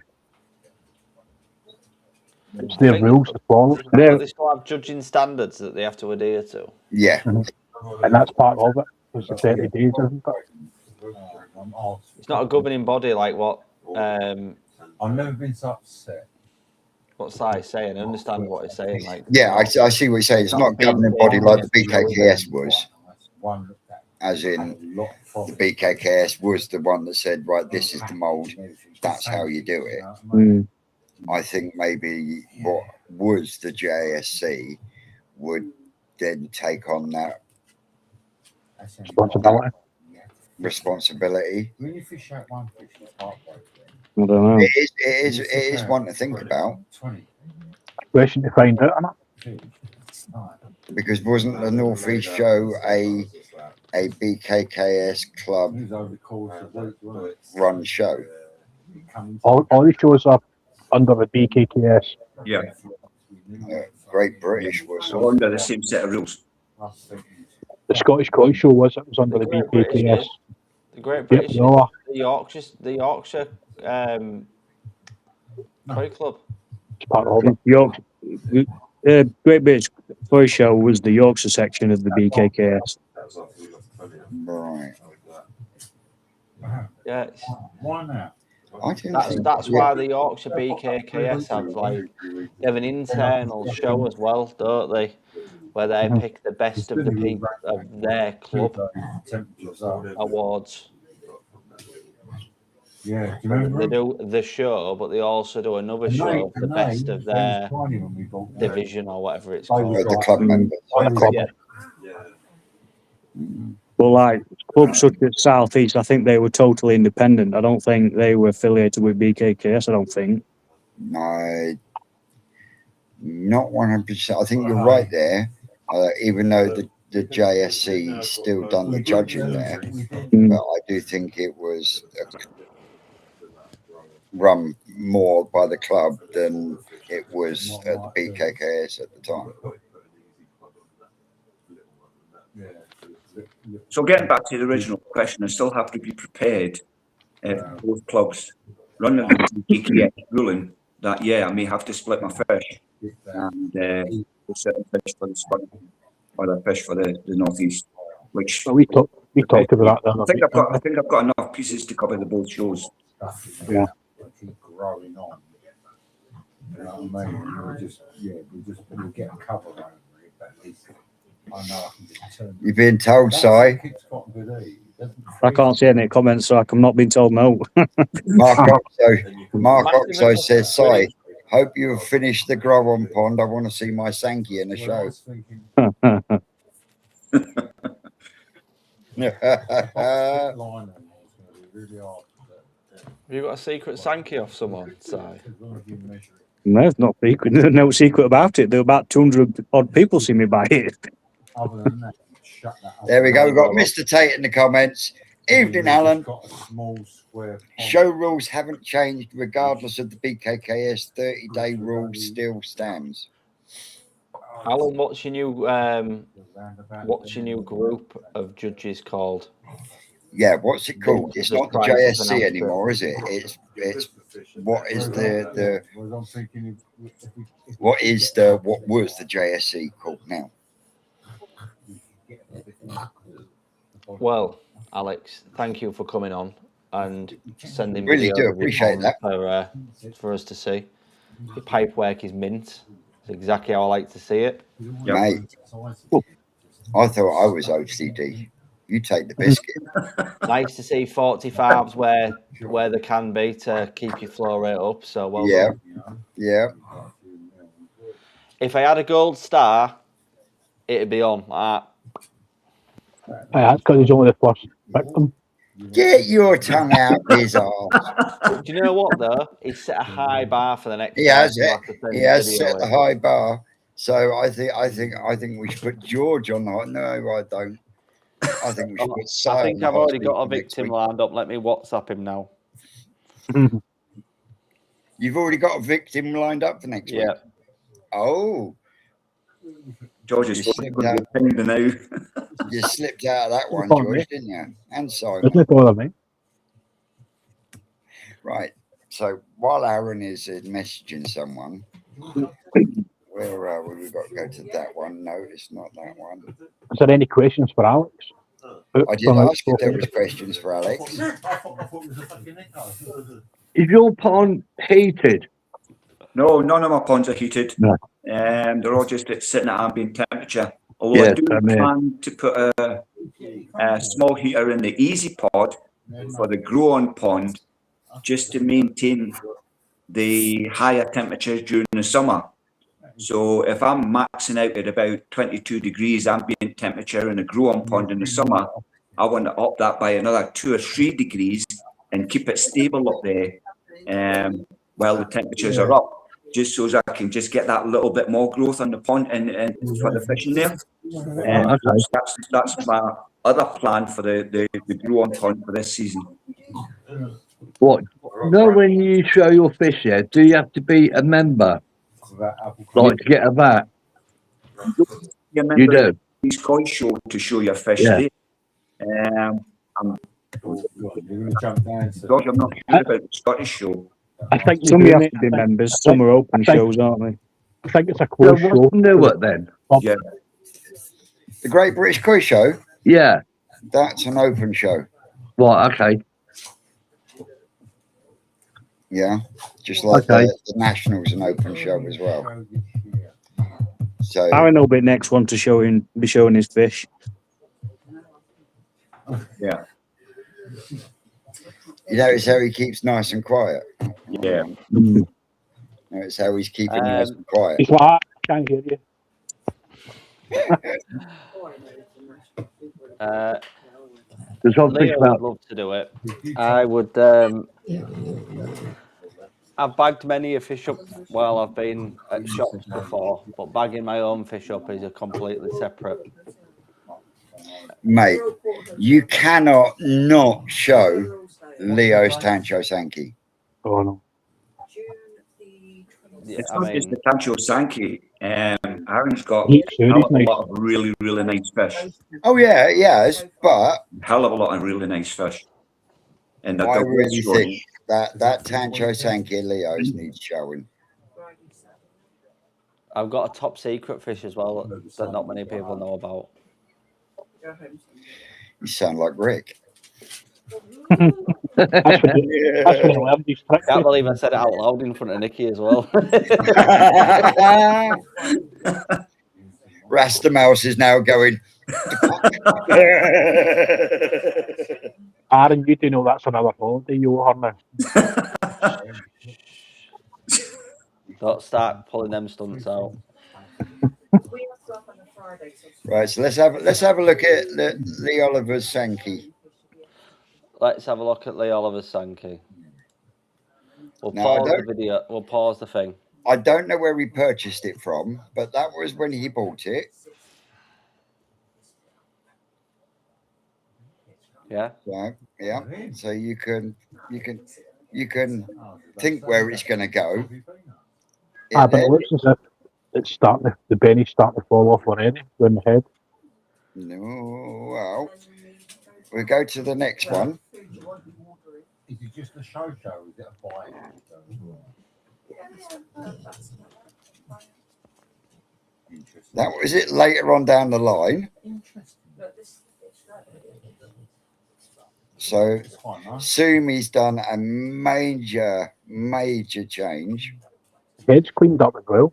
it's their rules to follow, They still have judging standards that they have to adhere to. Yeah, and that's part of it. It's the 30 days, isn't it? It's not a governing body like what I've never been so upset. what's I saying. I understand what he's saying. Like, yeah, I see what you're saying. It's not a governing body like the BKKS was, as in the BKKS was the one that said, right, this is the mould, that's how you do it. Mm. I think maybe what was the JSC would then take on that responsibility. When you fish out one fish, it's heartbreaking. I don't know. It is one to think about, Question to find out, innit? because wasn't the North East show a BKKS club run show? All the shows are under the BKKS. Yeah. Great British was. So under the same set of rules. The Scottish Koi show was under the BKKS. the Great Yep, British, no, the Yorkshire Koi Club. it's part of it. York, Great British Koi Show was the Yorkshire section of the BKKS. Right. Yeah, it's- Why now? I didn't that's think- that's yeah. why the Yorkshire BKKS have they have an internal show as well, don't they? Where they pick the best of the people of their club awards. Yeah, do you remember? They do the show, but they also do another show of the best of their division or whatever it's Oh, called. the club members. Yeah. But like clubs such as South East, I think they were totally independent. I don't think they were affiliated with BKKS. I don't think. No, not 100%. I think you're right there. Even though the JSC still done the judging there, but I do think it was run more by the club than it was at the BKKS at the time. So getting back to the original question, I still have to be prepared if both clubs run the BKKS ruling that, yeah, I may have to split my fish and certain fish for the Scotland or the fish for the Northeast, which So we talked about that. I think I've got enough pieces to cover the both shows. Yeah. Keep growing on. You know what I mean? We'll get a cover over it, but at least I know I can just turn. You've been told, Si. It's got good eat. It doesn't I can't see any comments, so I'm not being told no. Mark Oxo says, Si, hope you have finished the grow on pond. I want to see my Sankey in the Well, I show. was thinking, line on it's gonna be really hard. Have you got a secret Sankey off someone, Si? As long as you measure it. No, it's not secret. There's no secret about it. There were about 200 odd people see me buy it. Other than that, shut that up. There we go. We've got Mr. Tate in the comments. Evening, Alan. Got a small square pond. Show rules haven't changed regardless of the BKKS 30-day rule still stands. Alan, what's your new group of judges called? Yeah, what's it called? It's Just not the try to JSC pronounce it. anymore, is it? It's what is the Well, I'm thinking what was the JSC called now? Well, Alex, thank you for coming on and sending Really videos do of your appreciate pond for us to see. Your pipe work is mint. It's exactly how I like to see it. Mate, I thought I was OCD. You take the biscuit. Nice to see 45s where they can be to keep your flow rate up. So well Yeah, done. yeah. If I had a gold star, it'd be on. That's because he's only the first victim. Get your tongue out his arse. Do you know what though? He's set a high bar for the next. He has person it. to have to send He has video set the in. high bar. So I think we should put George on the. No, I don't. I think we should put Si I on think the I've hot already seat got a for next victim week. lined up. Let me WhatsApp him now. You've already got a victim lined up for next week. Yeah. Oh, George is You slipped going to out. be pinged now. you slipped out of that one, Go on, George, mate. didn't you? And Simon. Doesn't bother me. Right. So while Aaron is messaging someone, where are we? We've got to go to that one. No, it's not that one. Is there any questions for Alex? I did ask if there was questions for Alex. Is your pond heated? No, none of my ponds are heated. No. They're all just sitting at ambient temperature. Although I Yes, do I mean. plan to put a small heater in the easy pod for the grow on pond, just to maintain the higher temperatures during the summer. So if I'm maxing out at about 22 degrees ambient temperature in a grow on pond in the summer, I want to up that by another 2 or 3 degrees and keep it stable up there while the temperatures are up, just so as I can just get that little bit more growth on the pond and for the fish in there. Okay. That's my other plan for the grow on pond for this season. What? No, when you show your fish here, do you have to be a member? Like to get a vat? You do? It's quite show to show your fish Yeah. there. I'm You're going to jump down to George, I'm not sure about the Scottish show. I think Some you have do, to be mate. members, some are open I think- shows, aren't they? I think it's a So closed show. what's new at then? Yeah. The Great British Quiz Show, Yeah. that's an open show. Right, okay. Yeah. Just like Okay. the National's an open show as well. So Aaron will be next one to be showing his fish. Yeah. you notice how he keeps nice and quiet. Yeah. Notice how he's keeping nice and quiet. He's like, I can't hear you. There's one fish Leo would about. love to do it. I would. I've bagged many a fish up while I've been at shops before, but bagging my own fish up is a completely separate. Mate, you cannot not show Leo's Tancho Sankey. Oh no. Yeah, It's I not just mean, the Tancho Sankey. Aaron's got He's a sure he's nice. lot of really, really nice fish. Oh yeah, yes, but Hell of a lot of really nice fish. And I the really short. think that Tancho Sankey Leo's needs showing. I've got a top secret fish as well that not many people know about. You sound like Rick. That's when I learned these tricks. Can't believe I said it out loud in front of Nikki as well. Rasta Mouse is now going. Aaron, you do know that's another holiday you owe her now. Don't start pulling them stunts out. Right, so let's have a look at Lee Oliver's Sankey. Let's have a look at Lee Oliver's Sankey. We'll No, I pause the don't- video. We'll pause the thing. I don't know where he purchased it from, but that was when he bought it. Yeah. So, yeah. So you can think where it's going to go. But it looks as it's starting to, the Benny's starting to fall off already around the head. No, well, we go to the next one. Is it just a show? Is it a buy? Interesting. That was it later on down the line. Interesting. So It's quite nice. Sumi's done a major change. Head's cleaned up as well.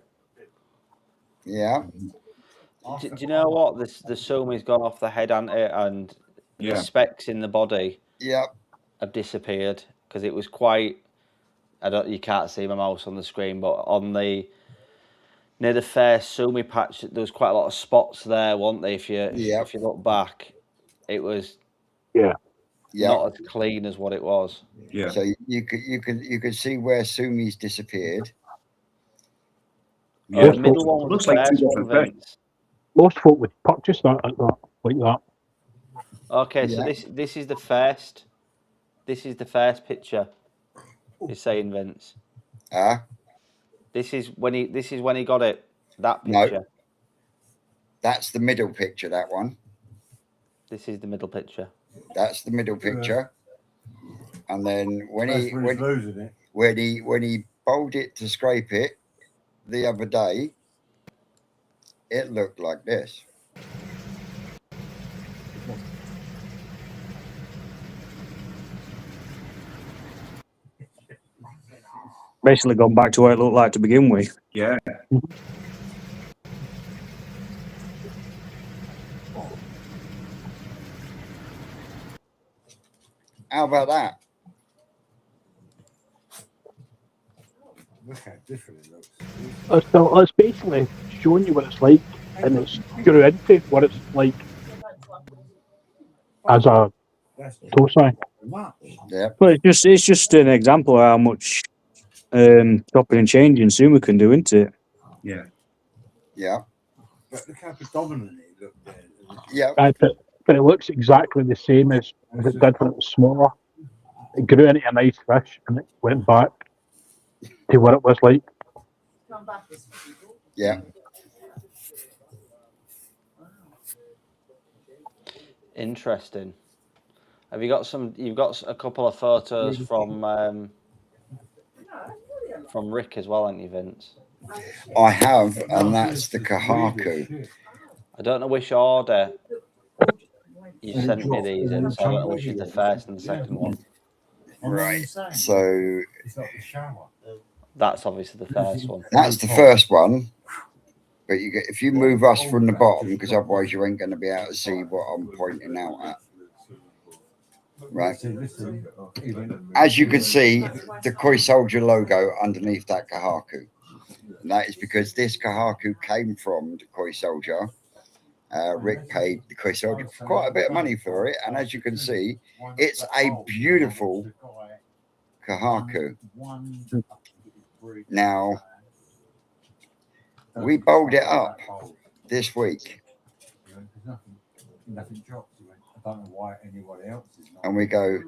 Yeah, Do you know what? The Sumi's gone off the head, hasn't it? And the Yeah. specs in the body yeah, have disappeared because it was quite. You can't see my mouse on the screen, but on the near the first Sumi patch, there was quite a lot of spots there, weren't they? If you look back, it was yeah. not as clean as what it was. Yeah. So you could see where Sumi's disappeared. Yeah. The middle one was Looks the like two first one, different things. Vince. Most folk would purchase that like that. Okay, so Yeah. this is the first. This is the first picture. You're saying, Vince. This is when he got it. That No. picture. That's the middle picture. That one. This is the middle picture. That's the middle picture. And then when That's he when he's losing it. when he bowled it to scrape it the other day, it looked like this. Basically gone back to what it looked like to begin with. Yeah. How about that? Look how different it looks. So it's basically showing you what it's like, and it's grew into what it's like as a That's Tosai. much. Yeah. But it's just an example of how much chopping and changing Sumo can do, isn't it? Yeah. Yeah. But look how predominant it looked there. Yeah. But it looks exactly the same as it did when it was smaller. It grew into a nice fish and it went back to what it was like. Yeah. Interesting. Have you got some? You've got a couple of photos from Rick as well, haven't you, Vince? I have, and that's the Kahaku. I don't know which order you sent me these in, so I don't know which is the first and the second one. Right. So It's like the shower. That's obviously the first one. that's the first one. But you get if you move us from the bottom, because otherwise you ain't going to be able to see what I'm pointing out at. Right. As you can see, the Koi Soldier logo underneath that Kahaku. And that is because this Kahaku came from the Koi Soldier. Rick paid the Koi Soldier quite a bit of money for it. And as you can see, it's a beautiful Kahaku. Now, we bowled it up this week. Nothing drops. I don't know why anybody else is not. And we go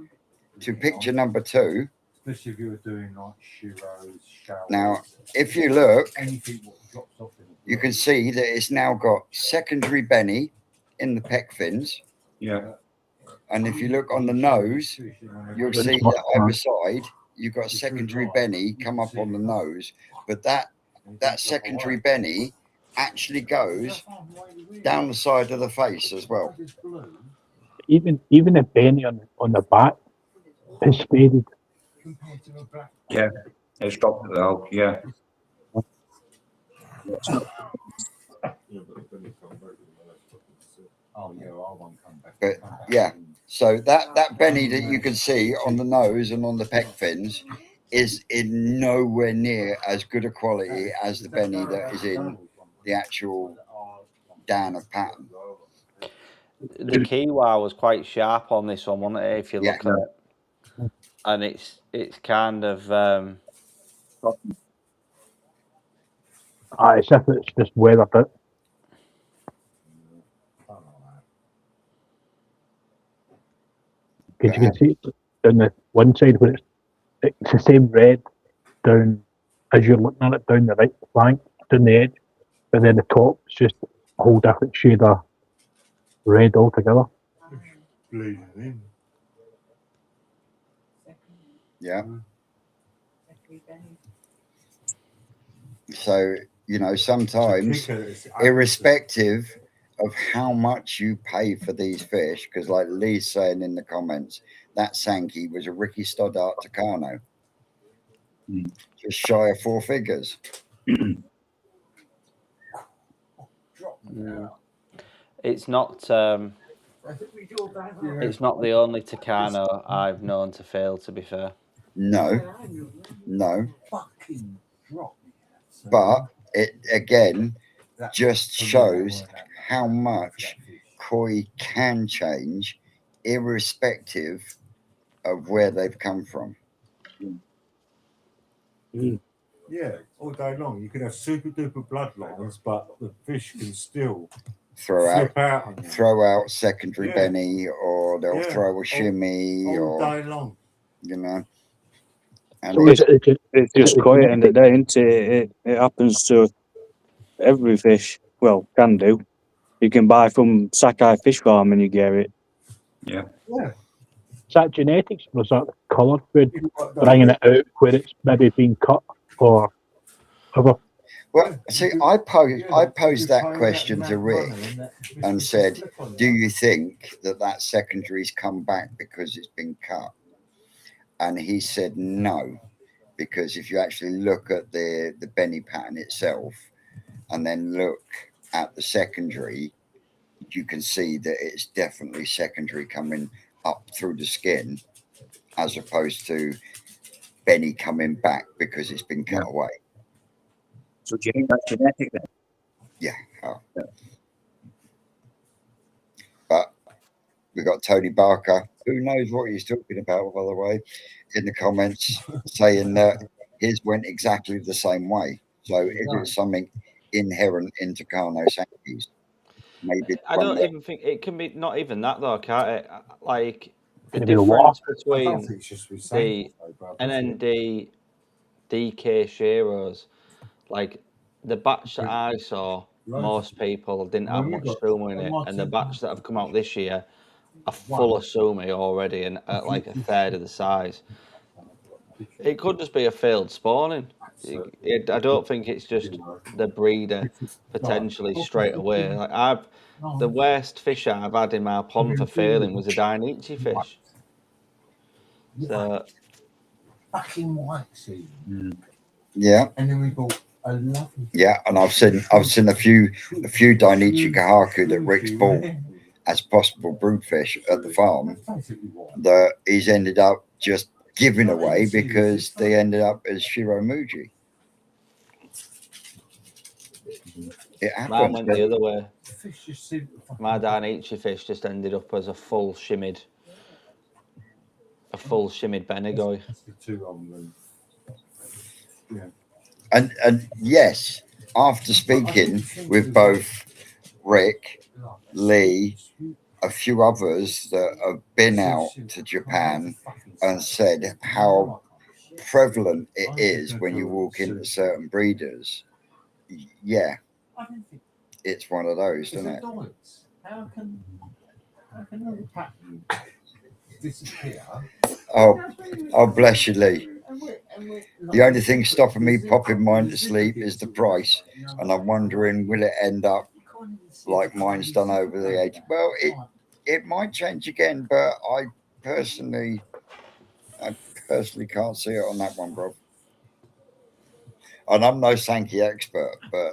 to picture number 2. Especially if you were doing like Shiro's, showers. Now, if you look, Anything what drops off in you can see that it's now got secondary Benny in the pec fins. Yeah. And if you look on the nose, you'll see that either side, you've got secondary Benny come up on the nose. But that secondary Benny actually goes down the side of the face as well. Even the Benny on the back is faded. Yeah. It's dropped it out. Yeah. Oh yeah, I won't come back. But yeah, so that Benny that you can see on the nose and on the pec fins is in nowhere near as good a quality as the Benny that is in the actual Dan of Pattern. The Kiwa was quite sharp on this one, wasn't it? If you look at it, and it's kind of It's if it's just weathered it. Because you can see it down the one side where it's the same red down as you're looking at it down the right flank, down the edge. but then the top's just a whole different shade of red altogether. Bleeding in. Yeah. So, you know, sometimes, irrespective of how much you pay for these fish, because like Lee's saying in the comments, that Sankey was a Ricky Stoddart Tucano. Just shy of 4 figures. It's not. It's not the only Tucano I've known to fail. To be fair. No. But it again just shows how much koi can change, irrespective of where they've come from. Yeah, all day long. You can have super duper bloodlines, but the fish can still Throw flip out on you. throw out secondary Yeah. Benny, or they'll Yeah. throw a shimmy, all or day long. you know. And So it's, It's just quite at the end of the day, isn't it? It happens to every fish. Well, can do. You can buy from Sakai Fish Farm and you get it. Yeah. Is that genetics, or is that colour food bringing it out where it's maybe being cut or other? well, see, I posed that question to Rick and said, "Do you think that secondary's come back because it's been cut?" And he said no, because if you actually look at the Benny pattern itself, and then look at the secondary, you can see that it's definitely secondary coming up through the skin, as opposed to Benny coming back because it's been cut away. So do you think that's genetic then? Yeah. Oh. But we got Tony Barker, who knows what he's talking about, by the way, in the comments, saying that his went exactly the same way. So is it something inherent in Tucano Sankeys? Maybe I don't even think it can be. Not even that though, can't it? Like the Maybe the water. difference between the NND DK Shearers, like the batch that I saw, most people didn't have much Sumi in it, and the batch that have come out this year are full of Sumi already, and at like a third of the size. It could just be a failed spawning. I don't think it's just the breeder potentially straight away. Like the worst fish I've had in my pond for failing was a Dainichi fish. So Fucking white sea. Yeah. And then we bought a lovely. Yeah, and I've seen a few Dainichi Kahaku that Rick's bought as possible broodfish at the farm that he's ended up just giving away because they ended up as Shiro Muji. It mine happens. went the other way. My Dainichi fish just ended up as a full shimmied Benigoi. And yes, after speaking with both Rick, Lee, a few others that have been out to Japan and said how prevalent it is when you walk into certain breeders. Yeah, it's one of those, isn't it? How can the pattern disappear? Oh, bless you, Lee. The only thing stopping me popping mine to sleep is the price, and I'm wondering, will it end up like mine's done over the age? Well, it might change again, but I personally can't see it on that one, bro. And I'm no Sankey expert, but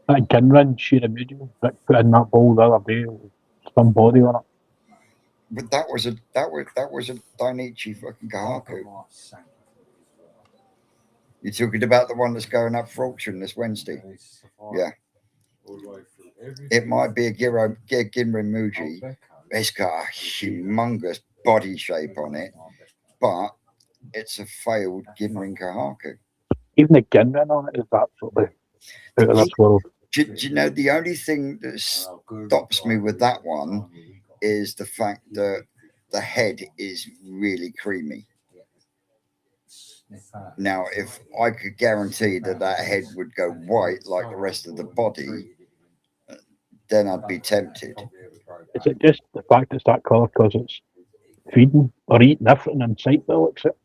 That Ginrin Shiramuji that put in that bowl the other day, with some body on it. but that was a Dainichi fucking Kahaku. You're talking about the one that's going up for auction this Wednesday? Yeah. It might be a Ginrin Muji. It's got a humongous body shape on it, but it's a failed Ginrin Kahaku. Even the Ginrin on it is absolutely out of this world. Do you know, the only thing that stops me with that one is the fact that the head is really creamy. Now, if I could guarantee that that head would go white like the rest of the body, then I'd be tempted. Is it just the fact it's that colour because it's feeding or eating everything in sight that looks it?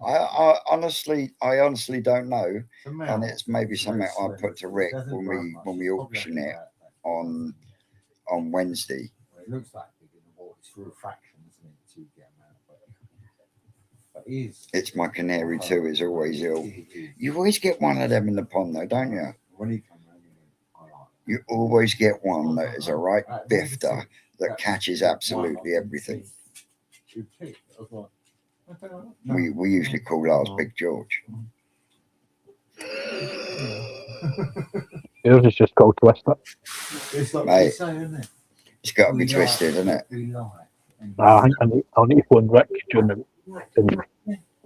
I honestly don't know, and it's maybe something I put to Rick when we auction it on Wednesday. It looks like big in the water. It's for a fraction, isn't it? To get them out. But it is. It's my canary too. Is always ill. You always get one of them in the pond, though, don't you? When he comes around, I like it. You always get one that is a right bifter that catches absolutely everything. We usually call ours Big George. Yours is just called Twister. It's like Mate. you say, isn't it? It's got to be twisted, isn't it? We like. I think I'll need to phone Rick during the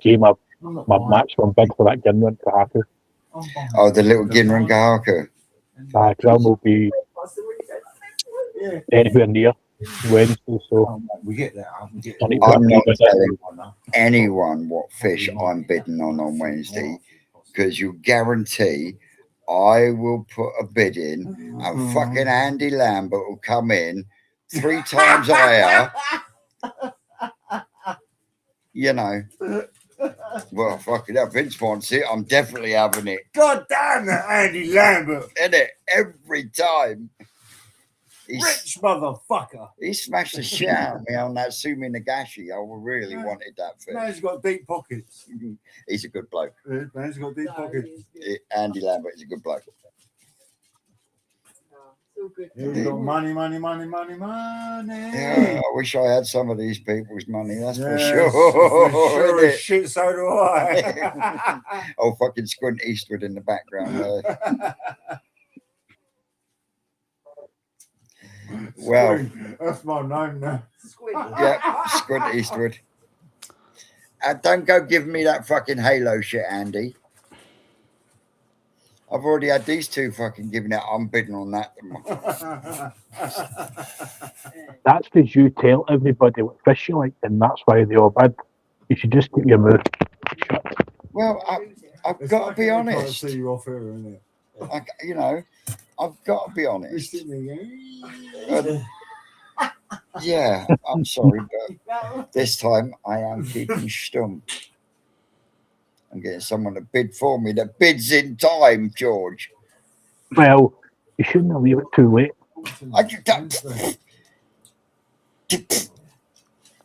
game of my maximum bid for that Ginran Kahaku. Oh, the little Ginran Kahaku. Because I will be anywhere near Wednesday, so We get that. We get I need to I'm not bid it. telling anyone what fish I'm bidding on Wednesday, because you guarantee I will put a bid in and fucking Andy Lambert will come in 3 times higher. You know. Well, fucking hell, Vince wants it. I'm definitely having it. God damn that Andy Lambert. In it every time. Rich motherfucker. He smashed the shit out of me on that Sumi Nagashi. I really wanted that fish. Man's got deep pockets. He's a good bloke. Man's got deep pockets. Andy Lambert is a good bloke. He's got money. Yeah, I wish I had some of these people's money, that's for Yes, sure. for innit? as shit, so do I. Oh, fucking Squint Eastwood in the background there. Well, That's my name now. yeah, Squint Eastwood. Don't go giving me that fucking Halo shit, Andy. I've already had these 2 fucking giving it. I'm bidding on that. That's because you tell everybody what fish you like, and that's why they all bid. You should just keep your mouth shut. Well, I've It's got like to be they can't honest. see you off here, isn't it? You know, I've got to be You're honest. sitting there Yeah, I'm sorry, but this time I am keeping stum. I'm getting someone to bid for me that bids in time, George. Well, you shouldn't leave it too late. I just don't.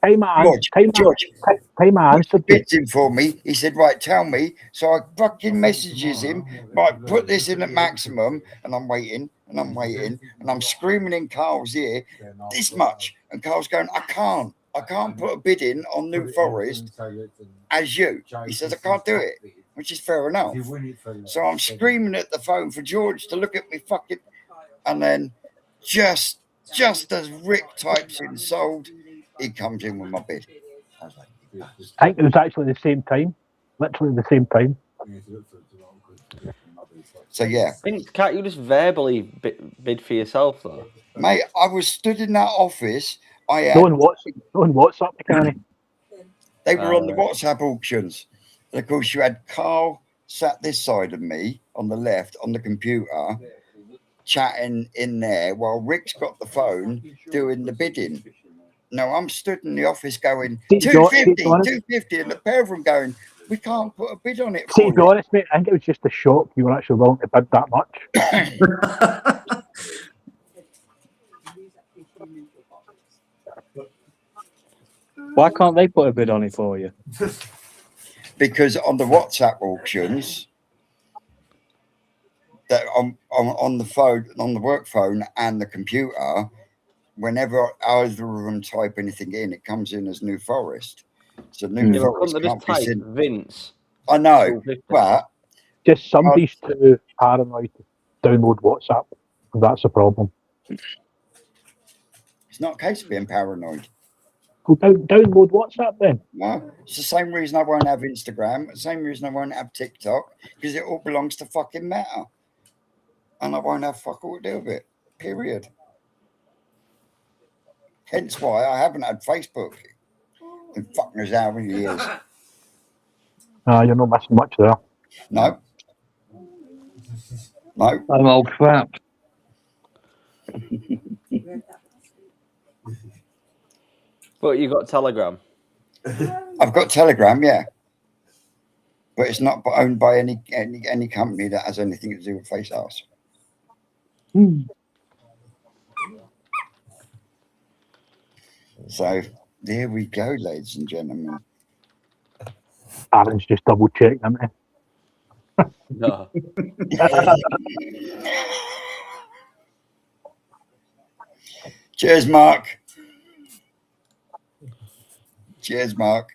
Time I George answered you. bids in for me. He said, right, tell me. So I fucking messages him, right, put this in at maximum, and I'm waiting, and I'm waiting, and I'm screaming in Carl's ear, this much. And Carl's going, I can't put a bid in on New Forest as you. He says, I can't do it, which is fair enough. So I'm screaming at the phone for George to look at me fucking, and then just as Rick types in sold, he comes in with my bid. I was like, I think it was actually the same time. Literally the same time. so yeah, Vince, can't you just verbally bid for yourself though? mate, I was stood in that office. I had, No one WhatsApp me, Kenny. they were on the WhatsApp auctions. And of course, you had Carl sat this side of me on the left on the computer, chatting in there while Rick's got the phone doing the bidding. No, I'm stood in the office going, 250, and the pair of them going, we can't put a bid on it See, for to be you. honest, mate, I think it was just a shock you were actually willing to bid that much. Why can't they put a bid on it for you? Because on the WhatsApp auctions, that on the phone, on the work phone and the computer, whenever either of them type anything in, it comes in as New Forest. So New Yeah, Forest couldn't they can't just be type seen. Vince? I know, 250? but Just somebody's too paranoid to download WhatsApp. That's the problem. it's not a case of being paranoid. Well, download WhatsApp then. No, it's the same reason I won't have Instagram. The same reason I won't have TikTok, because it all belongs to fucking Meta, and I won't have fuck all to do with it. Period. Hence why I haven't had Facebook in fuck knows how many years. You're not missing much there. No. No. I'm old crap. But you got Telegram. I've got Telegram, yeah. But it's not owned by any company that has anything to do with Face House. So there we go, ladies and gentlemen. Aaron's just double checking, isn't he? No. Cheers, Mark. Cheers, Mark.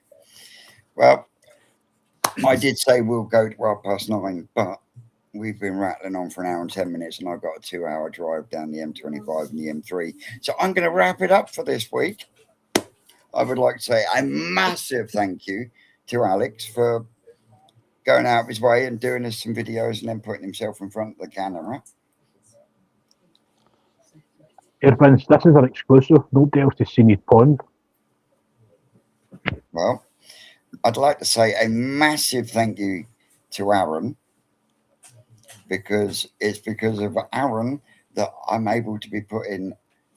Well, I did say we'll go to 9:30, but we've been rattling on for an hour and 10 minutes, and I've got a 2-hour drive down the M25 and the M3. So I'm going to wrap it up for this week. I would like to say a massive thank you to Alex for going out of his way and doing us some videos and then putting himself in front of the camera. Vince, this is an exclusive. Nobody else has seen his pond. Well, I'd like to say a massive thank you to Aaron, because it's because of Aaron that I'm able to be putting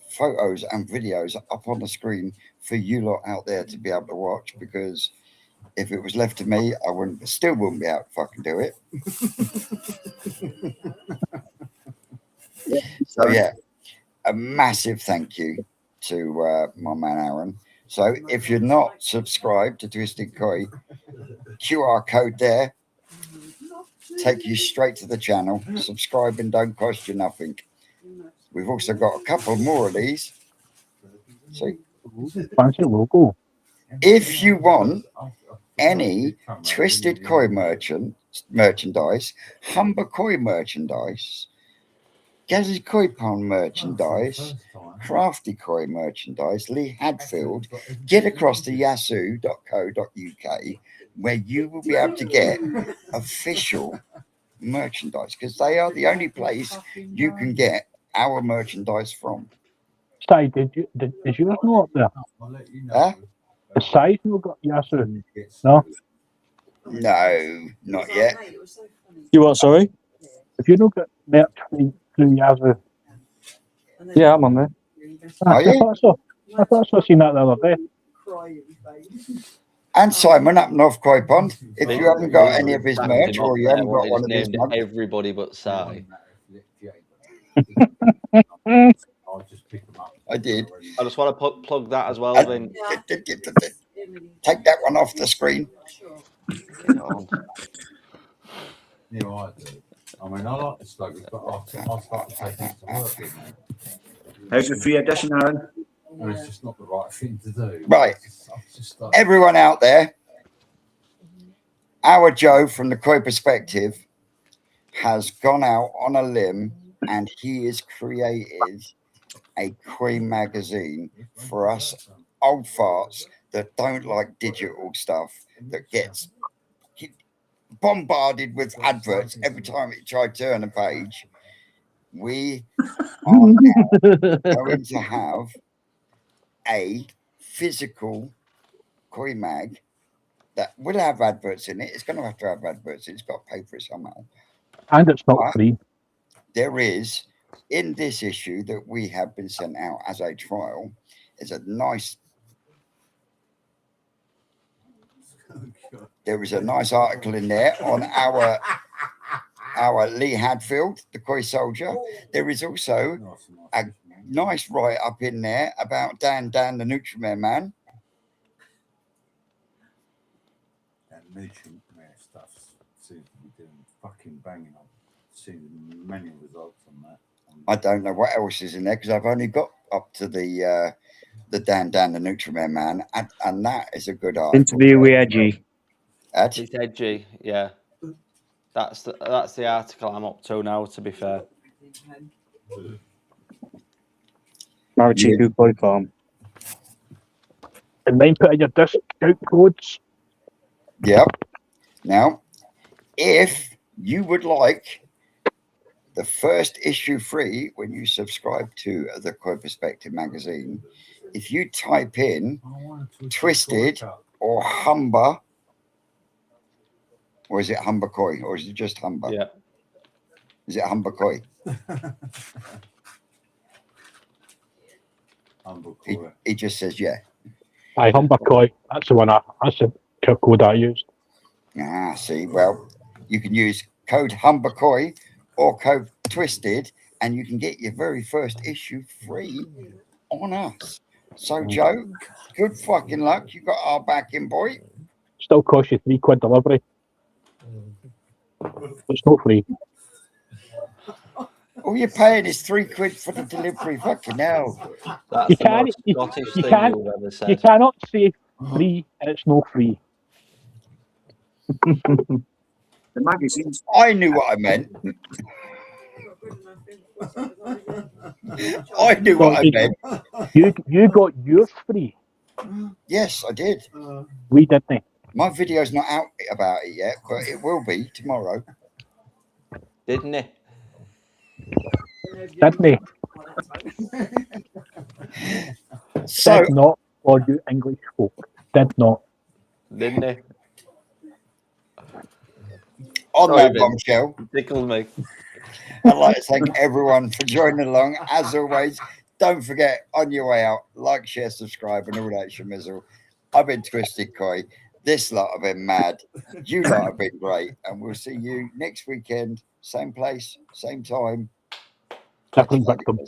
photos and videos up on the screen for you lot out there to be able to watch, because if it was left to me, I still wouldn't be able to fucking do it. So yeah, a massive thank you to my man Aaron. So if you're not subscribed to Twisted Koi, QR code there, take you straight to the channel. Subscribing don't cost you nothing. We've also got a couple more of these. See? Fancy logo. If you want any Twisted Koi merchandise, Humber Koi merchandise, Gazzy Koi Pond merchandise, Crafty Koi merchandise, Lee Hadfield, get across to yasu.co.uk, where you will be able to get official merchandise, because they are the only place you can get our merchandise from. Sai, did yours not up there? Huh? The size no got Yasu? No? No, not yet. You what, sorry? If you don't get merch through Yasu. Yeah, I'm on there. Are you? I thought I saw seen that the other day. And Simon up North Koi Pond. If you haven't got any of his merch, or you haven't got one of his mugs, Everybody but Si. I'll just pick them up. I did. I just want to plug that as well, Vin. Take that one off the screen. Yeah, I do. I mean, I like the slogans, but I'll start taking it to work in there. How's the free edition, Aaron? And it's just not the right thing to do. Right. I've just like, Everyone out there, our Joe from the Koi Perspective has gone out on a limb, and he has created a Koi magazine for us old farts that don't like digital stuff, that gets bombarded with adverts every time it try to turn a page. We are now going to have a physical Koi mag that will have adverts in it. It's going to have adverts in it. It's got to pay for it somehow. And it's not But free. there is, in this issue that we have been sent out as a trial, is a nice, there is a nice article in there on our Lee Hadfield, the Koi soldier. There is also a nice write up in there about Dan the Nutriment man. that nutrient stuff seems to be doing fucking banging on. Seeing many results on that. I don't know what else is in there, because I've only got up to the Dan the Nutriment man, and that is a good article. Interview with Edgy. Ed? It's edgy, yeah. That's the article I'm up to now, to be fair. Marichiku Koi Farm. And then put in your discount codes. Yep. Now, if you would like the first issue free when you subscribe to the Koi Perspective magazine, if you type in Twisted or Humber Or is it Humber Koi? Or is it just Humber? Yeah. Is it Humber Koi? He just says, yeah. Aye, Humber Koi. That's the one. That's the code I used. Ah, see, well, you can use code Humber Koi or code Twisted, and you can get your very first issue free on us. So, Joe, good fucking luck. You got our backing, boy. Still costs you £3 delivery. It's not free. All you're paying is £3 for the delivery. Fucking hell. That's You the can't. most Scottish You thing can't. you've ever You said. cannot say free and it's no free. The magazines. I knew what I meant. I knew what I meant. You got yours free. Yes, I did. We didn't. My video's not out about it yet, but it will be tomorrow. Didn't he? Didn't they? So, Did not for you English folk. Did not. Didn't he? on Sorry, that Vin. bombshell, Tickled me. I'd like to thank everyone for joining along. As always, don't forget, on your way out, like, share, subscribe, and all that shemizzle. I've been Twisted Koi. This lot have been mad. You lot have been great. And we'll see you next weekend. Same place, same time. Different victim.